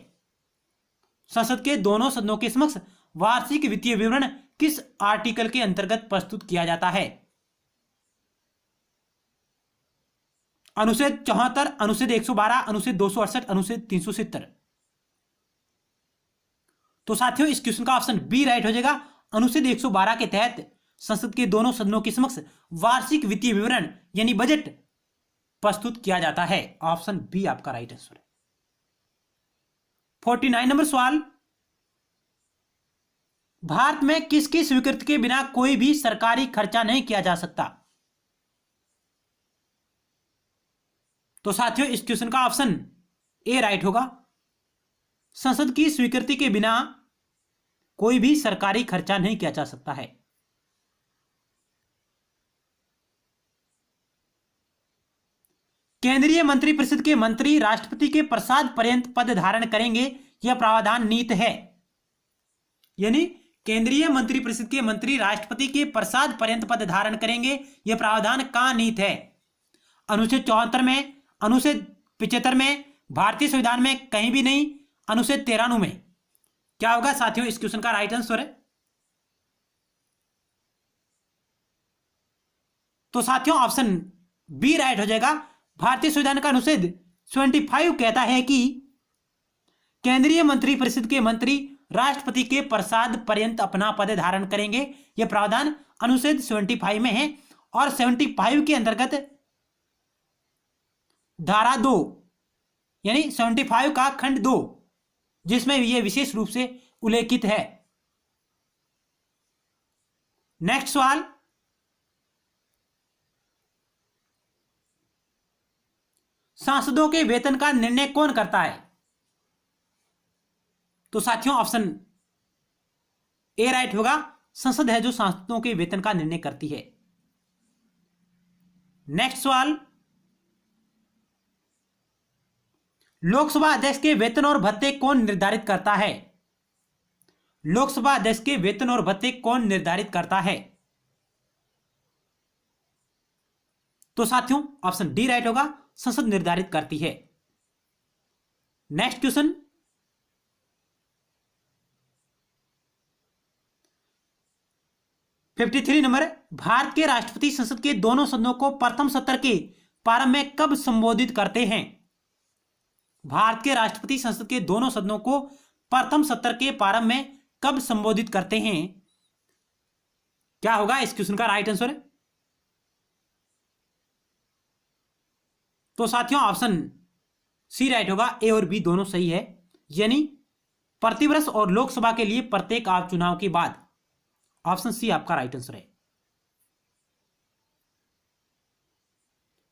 संसद के दोनों सदनों के समक्ष वार्षिक वित्तीय विवरण किस आर्टिकल के अंतर्गत प्रस्तुत किया जाता है? अनुच्छेद 74, अनुच्छेद 112, अनुच्छेद 268, अनुच्छेद 370। तो साथियों इस क्वेश्चन का ऑप्शन बी राइट हो जाएगा। अनुच्छेद 112 के तहत संसद के दोनों सदनों के समक्ष वार्षिक वित्तीय विवरण यानी बजट प्रस्तुत किया जाता है। ऑप्शन बी आपका राइट आंसर है। 49 नंबर सवाल, भारत में किसकी स्वीकृति के बिना कोई भी सरकारी खर्चा नहीं किया जा सकता? तो साथियों इस क्वेश्चन का ऑप्शन ए राइट होगा। संसद की स्वीकृति के बिना कोई भी सरकारी खर्चा नहीं किया जा सकता है। केंद्रीय मंत्रिपरिषद के मंत्री राष्ट्रपति के प्रसाद पर्यंत पद धारण करेंगे, यह प्रावधान नीत है। यानी केंद्रीय मंत्रिपरिषद के मंत्री राष्ट्रपति के प्रसाद पर्यंत पद धारण करेंगे, यह प्रावधान का नीत है। अनुच्छेद 74 में, अनुच्छेद 75 में, भारतीय संविधान में कहीं भी नहीं। अनुच्छेद 93 में क्या होगा साथियों? इस क्वेश्चन का राइट आंसर है। तो साथियों ऑप्शन बी राइट हो जाएगा। भारतीय संविधान का अनुच्छेद 75 कहता है कि केंद्रीय मंत्रिपरिषद के मंत्री राष्ट्रपति के प्रसाद पर्यंत अपना पद धारण करेंगे, यह प्रावधान अनुच्छेद 75 में है। और 75 के अंतर्गत धारा 2 यानी 75 का खंड 2 जिसमें यह विशेष रूप से उल्लेखित है। नेक्स्ट सवाल, सांसदों के वेतन का निर्णय कौन करता है? तो साथियों ऑप्शन ए राइट होगा। संसद है जो सांसदों के वेतन का निर्णय करती है। नेक्स्ट सवाल, लोकसभा अध्यक्ष के वेतन और भत्ते कौन निर्धारित करता है? लोकसभा अध्यक्ष के वेतन और भत्ते कौन निर्धारित करता है? तो साथियों ऑप्शन डी राइट होगा। संसद निर्धारित करती है। Next question, fifty 53 number, Bharat के राष्ट्रपति संसद के दोनों सदनों को प्रथम सत्र के प्रारंभ में कब संबोधित करते हैं? भारत के राष्ट्रपति संसद के दोनों सदनों को प्रथम सत्र के प्रारंभ में कब संबोधित करते हैं? क्या होगा इस क्वेश्चन का राइट आंसर? तो साथियों ऑप्शन सी राइट होगा। ए और बी दोनों सही है। यानी प्रतिवर्ष और लोकसभा के लिए प्रत्येक आप चुनाव के बाद। ऑप्शन सी आपका राइट आंसर है।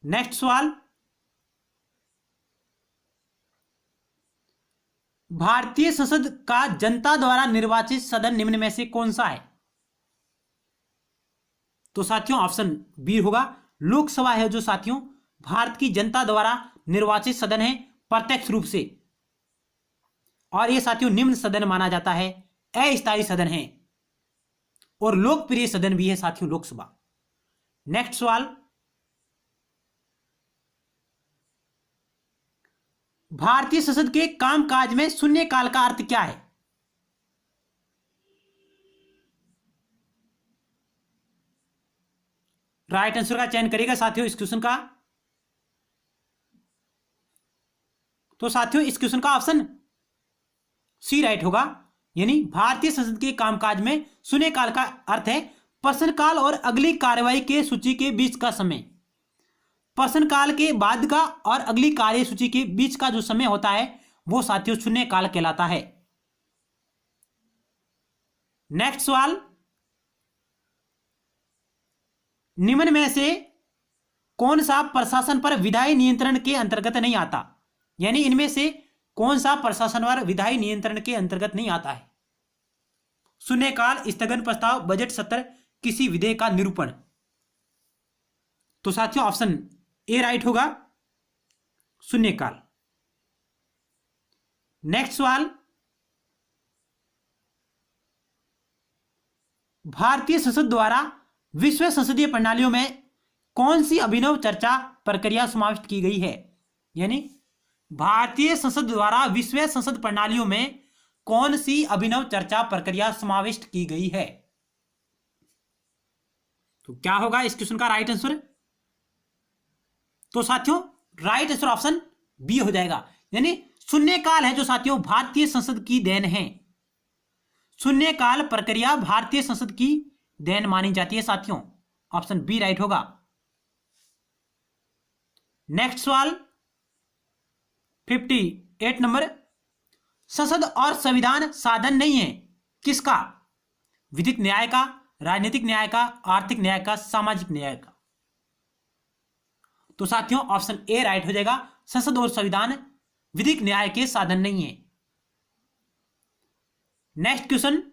नेक्स्ट सवाल, भारतीय संसद का जनता द्वारा निर्वाचित सदन निम्न में से कौन सा है? तो साथियों ऑप्शन बी होगा। लोकसभा है जो साथियों भारत की जनता द्वारा निर्वाचित सदन है प्रत्यक्ष रूप से, और यह साथियों निम्न सदन माना जाता है, अस्थायी सदन है। और लोकप्रिय सदन भी है साथियों लोकसभा। नेक्स्ट सवाल, भारतीय संसद के कामकाज में शून्यकाल का अर्थ क्या है? राइट आंसर का चयन करेगा साथियों इस क्वेश्चन का। तो साथियों इस क्वेश्चन का ऑप्शन सी राइट होगा, यानी भारतीय संसद के कामकाज में शून्यकाल का अर्थ है प्रश्नकाल और अगली कार्यवाही के सूची के बीच का समय। प्रश्नकाल के बाद का और अगली कार्य सूची के बीच का जो समय होता है वो साथियों शून्यकाल कहलाता है। नेक्स्ट सवाल, निम्न में से कौन सा प्रशासन पर विधायी नियंत्रण के अंतर्गत नहीं आता? यानी इनमें से कौन सा प्रशासन पर विधायी नियंत्रण के अंतर्गत नहीं आता है? शून्यकाल, स्थगन प्रस्ताव, बजट सत्र, किसी विधेयक का निरूपण। तो साथियों ऑप्शन ए राइट होगा, शून्यकाल। नेक्स्ट सवाल, भारतीय संसद द्वारा विश्व संसदीय प्रणालियों में कौन सी अभिनव चर्चा प्रक्रिया समाविष्ट की गई है? यानी भारतीय संसद द्वारा विश्व संसद प्रणालियों में कौन सी अभिनव चर्चा प्रक्रिया समाविष्ट की गई है? तो क्या होगा इस क्वेश्चन का राइट आंसर? तो साथियों राइट आंसर ऑप्शन बी हो जाएगा, यानी शून्यकाल है जो साथियों भारतीय संसद की देन है। शून्यकाल प्रक्रिया भारतीय संसद की देन मानी जाती है साथियों, ऑप्शन बी राइट होगा। नेक्स्ट सवाल 58 नंबर, संसद और संविधान साधन नहीं है किसका? विधिक न्याय का, राजनीतिक न्याय का, आर्थिक न्याय का, सामाजिक न्याय का। तो साथियों ऑप्शन ए राइट हो जाएगा, संसद और संविधान विधिक न्याय के साधन नहीं है। नेक्स्ट क्वेश्चन,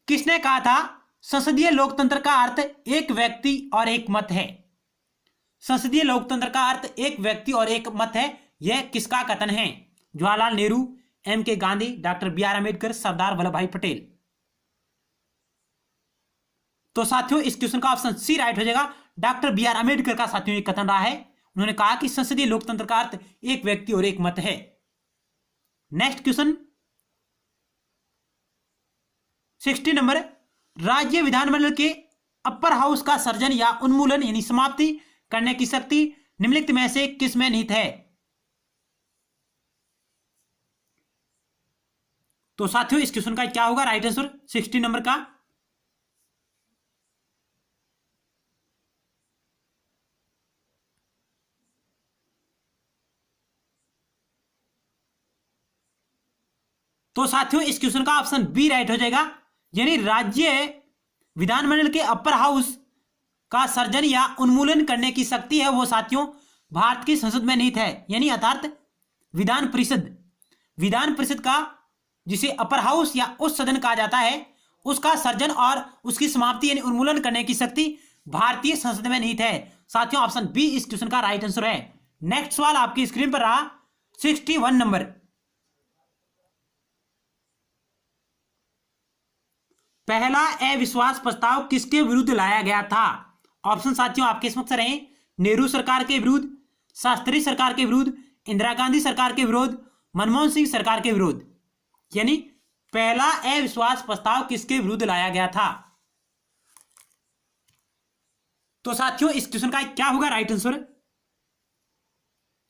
किसने कहा था संसदीय लोकतंत्र का अर्थ एक व्यक्ति और एक मत है? संसदीय लोकतंत्र का अर्थ एक व्यक्ति और एक मत है, यह किसका कथन है? Jawaharlal Nehru, M K Gandhi, doctor B R Ambedkar, Sardar Vallabhbhai Patel. तो साथियों इस क्वेश्चन का ऑप्शन सी राइट हो जाएगा, डॉक्टर बी आर अम्बेडकर का साथियों ये कथन रहा है। उन्होंने कहा कि संसदीय लोकतंत्र का अर्थ एक व्यक्ति और एक मत है। नेक्स्ट क्वेश्चन 60 नंबर, राज्य विधानमंडल के अपर हाउस का सर्जन या उन्मूलन यानी समाप्ति करने की शक्ति निम्नलिखित में से किस में निहित है? तो साथियों इस क्वेश्चन का क्या होगा राइट आंसर 60 नंबर का? तो साथियों इस क्वेश्चन का ऑप्शन बी राइट हो जाएगा, यानी राज्य विधानमंडल के अपर हाउस का सर्जन या उन्मूलन करने की शक्ति है वो साथियों भारत की संसद में निहित है, यानी अर्थात विधान परिषद। विधान परिषद का जिसे अपर हाउस या उस सदन कहा जाता है उसका सर्जन और उसकी समाप्ति यानी उन्मूलन करने की शक्ति भारतीय संसद में निहित है। साथियों ऑप्शन बी इस क्वेश्चन का राइट आंसर है। नेक्स्ट सवाल आपकी स्क्रीन पर रहा 61 नंबर, पहला अविश्वास प्रस्ताव किसके विरुद्ध लाया गया था? ऑप्शन साथियों आपके समक्ष रहे, नेहरू सरकार के विरुद्ध, शास्त्री सरकार के विरुद्ध, इंदिरा गांधी सरकार के विरुद्ध, मनमोहन सिंह सरकार के विरुद्ध। यानी पहला अविश्वास प्रस्ताव किसके विरुद्ध लाया गया था? तो साथियों इस क्वेश्चन का क्या होगा right answer?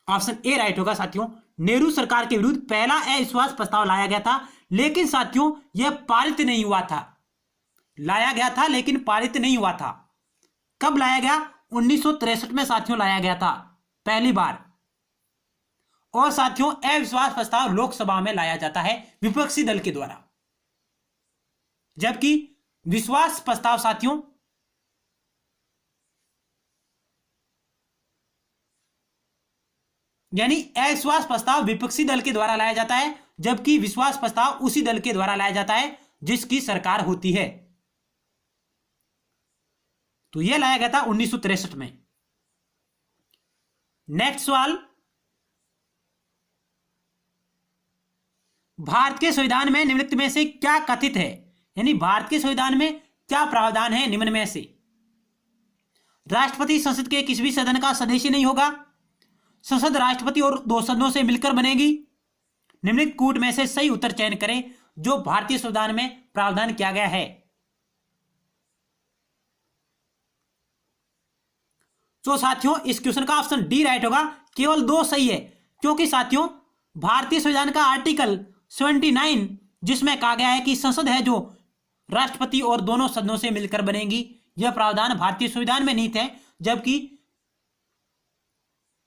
Option A right होगा साथियों, नेहरू सरकार के विरुद्ध पहला अविश्वास प्रस्ताव लाया गया था, लेकिन साथियों यह पारित नहीं हुआ था। लाया गया था लेकिन पारित नहीं हुआ था। कब लाया गया? 1963 में साथियों लाया गया था पहली बार। और साथियों अविश्वास प्रस्ताव लोकसभा में लाया जाता है विपक्षी दल के द्वारा, जबकि विश्वास प्रस्ताव साथियों यानी अविश्वास प्रस्ताव विपक्षी दल के द्वारा लाया जाता है, जबकि विश्वास प्रस्ताव उसी दल के द्वारा लाया जाता है जिसकी सरकार होती है। तो यह लाया गया था 1963 में। नेक्स्ट सवाल, भारत के संविधान में निम्नलिखित में से क्या कथित है, यानी भारत के संविधान में क्या प्रावधान है निम्न में से। राष्ट्रपति संसद के किसी भी सदन का सदस्य नहीं होगा, संसद राष्ट्रपति और दो सदनों से मिलकर बनेगी। निम्नलिखित कूट में से सही उत्तर चयन करें जो भारतीय संविधान में प्रावधान किया गया है। तो साथियों इस क्वेश्चन का ऑप्शन डी राइट होगा, केवल 2 सही है, क्योंकि साथियों भारतीय संविधान का आर्टिकल 79 जिसमें कहा गया है कि संसद है जो राष्ट्रपति और दोनों सदनों से मिलकर बनेगी, यह प्रावधान भारतीय संविधान में निहित है, जबकि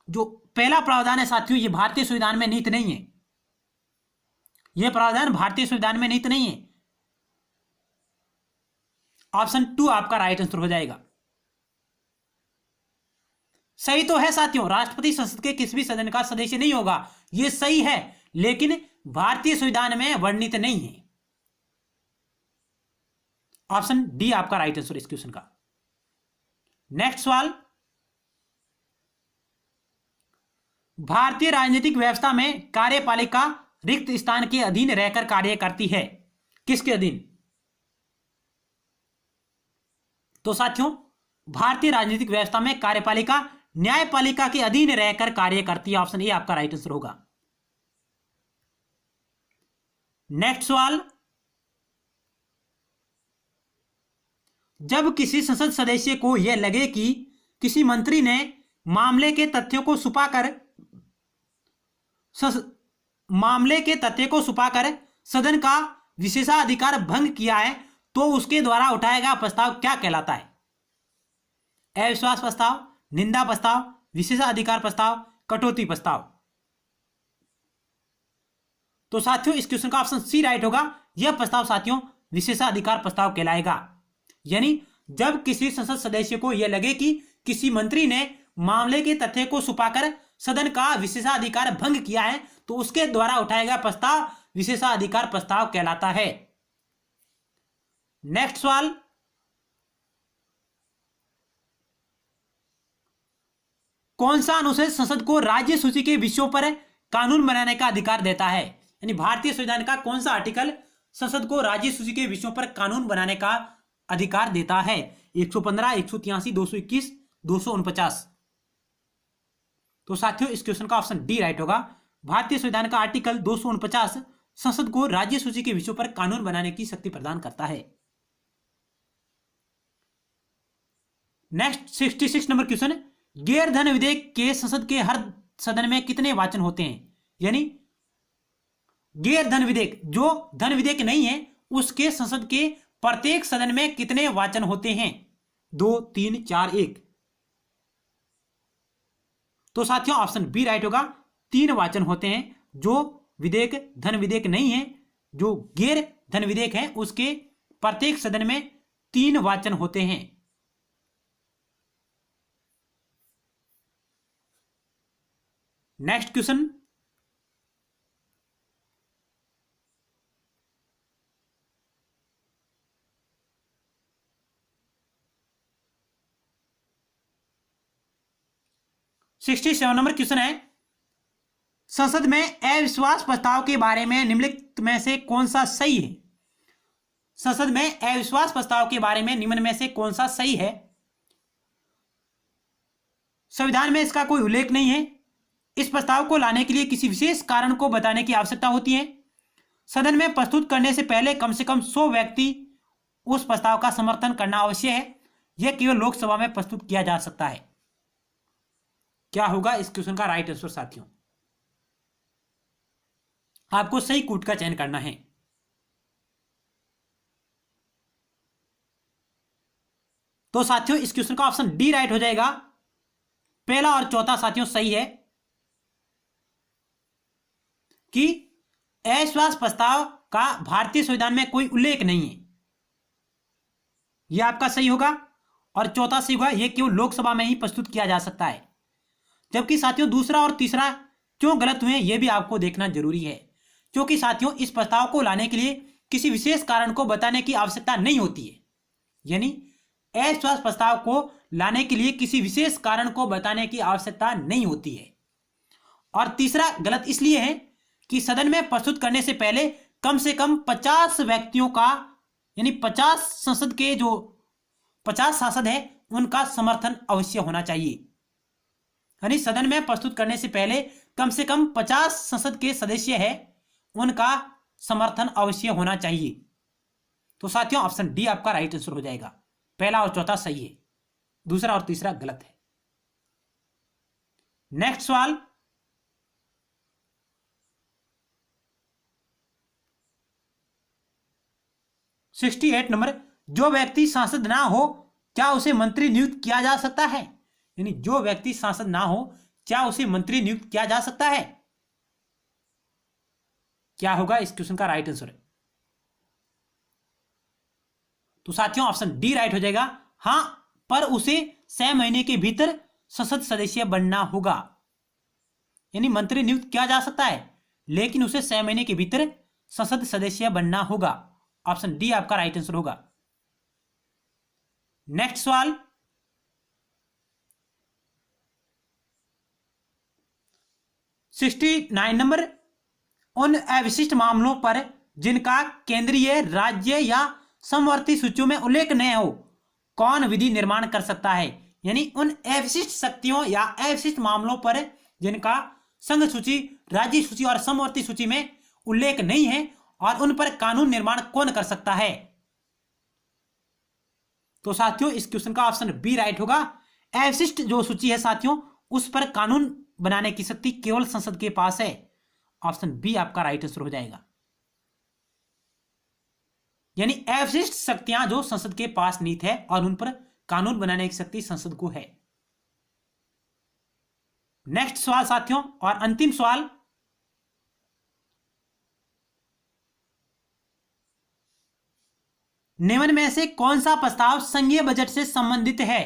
जो पहला प्रावधान है साथियों ये भारतीय संविधान में निहित नहीं है। यह प्रावधान भारतीय संविधान में निहित नहीं है। ऑप्शन 2 आपका राइट आंसर हो जाएगा। सही तो है साथियों, राष्ट्रपति संसद के किसी भी सदन का सदस्य नहीं होगा, यह सही है, लेकिन भारतीय संविधान में वर्णित नहीं है। ऑप्शन डी आपका राइट आंसर इस क्वेश्चन का। नेक्स्ट सवाल, भारतीय राजनीतिक व्यवस्था में कार्यपालिका रिक्त स्थान के अधीन रहकर कार्य करती है, किसके अधीन। तो साथियों भारतीय राजनीतिक व्यवस्था में कार्यपालिका न्यायपालिका के अधीन रहकर कार्य करती है। ऑप्शन ए आपका राइट आंसर होगा। नेक्स्ट सवाल, जब किसी संसद सदस्य को यह लगे कि किसी मंत्री ने मामले के तथ्यों को छुपाकर सदन का विशेषाधिकार भंग किया है तो उसके द्वारा उठाया गया प्रस्ताव क्या कहलाता है। अविश्वास प्रस्ताव, निंदा प्रस्ताव, विशेषाधिकार प्रस्ताव, कटौती प्रस्ताव। तो साथियों इस क्वेश्चन का ऑप्शन सी राइट होगा। यह प्रस्ताव साथियों विशेषाधिकार प्रस्ताव कहलाएगा। यानी जब किसी संसद सदस्य को यह लगे कि किसी मंत्री ने मामले के तथ्य को छुपाकर सदन का विशेषाधिकार भंग किया है तो उसके द्वारा उठाया गया प्रस्ताव विशेषाधिकार प्रस्ताव कहलाता है। नेक्स्ट सवाल, कौन सा अनुच्छेद संसद को राज्य सूची के विषयों पर कानून बनाने का अधिकार देता है। यानी भारतीय संविधान का कौन सा आर्टिकल संसद को राज्य सूची के विषयों पर कानून बनाने का अधिकार देता है। 115, 183, 221, 249। तो साथियों इस क्वेश्चन का ऑप्शन डी राइट होगा। भारतीय संविधान का आर्टिकल 249 संसद को राज्य सूची के विषयों पर कानून बनाने की शक्ति प्रदान करता है। नेक्स्ट 66 नंबर क्वेश्चन, गैर धन विधेयक के संसद के हर सदन में कितने वाचन होते हैं। यानी गैर धन विधेयक जो धन विधेयक नहीं है उसके संसद के प्रत्येक सदन में कितने वाचन होते हैं। 2, 3, 4, 1। तो साथियों ऑप्शन बी राइट होगा। 3 वाचन होते हैं। जो विधेयक धन विधेयक नहीं है, जो गैर धन विधेयक है उसके प्रत्येक सदन में 3 वाचन होते हैं। Next question, sixty 67 number question है, संसद में अविश्वास प्रस्ताव के बारे में निम्नलिखित में से कौन सा सही है। संसद में अविश्वास प्रस्ताव के बारे में निम्न में से कौन सा सही है। संविधान में इसका कोई उल्लेख नहीं है। इस प्रस्ताव को लाने के लिए किसी विशेष कारण को बताने की आवश्यकता होती है। सदन में प्रस्तुत करने से पहले कम से कम 100 व्यक्ति उस प्रस्ताव का समर्थन करना आवश्यक है। यह केवल लोकसभा में प्रस्तुत किया जा सकता है। क्या होगा इस क्वेश्चन का राइट आंसर साथियों। आपको सही कूट का चयन करना है। तो साथियों इस क्वेश्चन का ऑप्शन डी राइट हो जाएगा। पहला और चौथा साथियों सही है कि अविश्वास प्रस्ताव का भारतीय संविधान में कोई उल्लेख नहीं है, यह आपका सही होगा। और चौथा सही होगा, यह केवल लोकसभा में ही प्रस्तुत किया जा सकता है। जबकि साथियों दूसरा और तीसरा क्यों गलत हुए यह भी आपको देखना जरूरी है, क्योंकि साथियों इस प्रस्ताव को लाने के लिए किसी विशेष कारण को बताने की आवश्यकता नहीं होती है। यानी अविश्वास प्रस्ताव को लाने के लिए किसी विशेष कारण को बताने की आवश्यकता नहीं होती है। और तीसरा गलत इसलिए है कि सदन में प्रस्तुत करने से पहले कम से कम 50 व्यक्तियों का, यानी 50 संसद के जो 50 सांसद है उनका समर्थन अवश्य होना चाहिए। यानी सदन में प्रस्तुत करने से पहले कम से कम 50 संसद के सदस्य है उनका समर्थन अवश्य होना चाहिए। तो साथियों ऑप्शन डी आपका राइट आंसर हो जाएगा। पहला और चौथा सही है, दूसरा और तीसरा गलत है। नेक्स्ट सवाल, सिक्सटी 68 नंबर, जो व्यक्ति सांसद ना हो क्या उसे मंत्री नियुक्त किया जा सकता है? यानी जो व्यक्ति सांसद ना हो क्या उसे मंत्री नियुक्त किया जा सकता है? क्या होगा इस क्वेश्चन का राइट आंसर? तो साथियों ऑप्शन डी राइट हो जाएगा। हां, पर उसे 6 महीने के भीतर संसद सदस्य बनना होगा। यानी मंत्री नियुक्त किया जा सकता है लेकिन उसे 6 महीने के भीतर संसद सदस्य बनना होगा। ऑप्शन डी आपका राइट आंसर होगा। नेक्स्ट सवाल, सिक्सटी 69 नंबर, उन अविशिष्ट मामलों पर जिनका केंद्रीय, राज्य या समवर्ती सूचियों में उल्लेख न हो कौन विधि निर्माण कर सकता है? यानी उन अविशिष्ट शक्तियों या अविशिष्ट मामलों पर जिनका संघ सूची, राज्य सूची और समवर्ती सूची में उल्लेख नहीं है और उन पर कानून निर्माण कौन कर सकता है? तो साथियों इस क्वेश्चन का ऑप्शन बी राइट होगा। अविशिष्ट जो सूची है साथियों उस पर कानून बनाने की शक्ति केवल संसद के पास है। ऑप्शन बी आपका राइट आंसर हो जाएगा। यानी अवशिष्ट शक्तियां जो संसद के पास नीत है और उन पर कानून बनाने की शक्ति संसद को है। नेक्स्ट सवाल साथियों और अंतिम सवाल, निम्न में से कौन सा प्रस्ताव संघीय बजट से संबंधित है?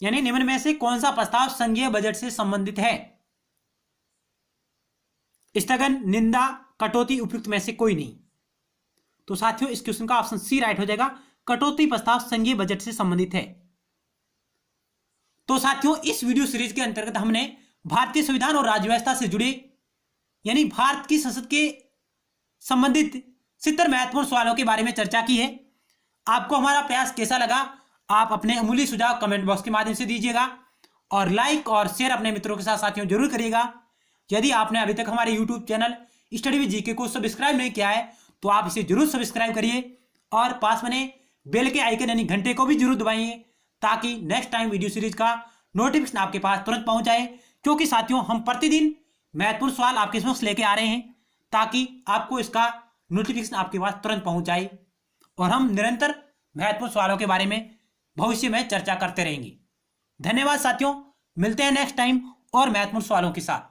यानी निम्न में से कौन सा प्रस्ताव संघीय बजट से संबंधित है? स्थगन, निंदा, कटौती, उपयुक्त में से कोई नहीं। तो साथियों इस क्वेश्चन का ऑप्शन सी राइट हो जाएगा। कटौती प्रस्ताव संघीय बजट से संबंधित है। तो साथियों इस वीडियो सीरीज के अंतर्गत हमने भारतीय संविधान और राज्य व्यवस्था से जुड़े यानी भारत की संसद के संबंधित 70 महत्वपूर्ण सवालों के बारे में चर्चा की है। आपको हमारा प्रयास कैसा लगा आप अपने अमूल्य सुझाव कमेंट बॉक्स के माध्यम से दीजिएगा और लाइक और शेयर अपने मित्रों के साथ साथियों जरूर करिएगा। यदि आपने अभी तक हमारे YouTube channel study with GK को सब्सक्राइब नहीं किया है तो आप इसे जरूर सब्सक्राइब करिए और पास बने बेल के आइकन यानी घंटे को भी जरूर दबाइए ताकि नेक्स्ट टाइम वीडियो सीरीज का नोटिफिकेशन आपके पास तुरंत पहुंच जाए। क्योंकि साथियों हम प्रतिदिन महत्वपूर्ण सवाल आपके समक्ष लेके आ रहे हैं ताकि आपको इसका नोटिफिकेशन आपके पास तुरंत पहुंच जाए और हम निरंतर महत्वपूर्ण सवालों के बारे में भविष्य में चर्चा करते रहेंगे। धन्यवाद साथियों, मिलते हैं नेक्स्ट टाइम और महत्वपूर्ण सवालों के साथ।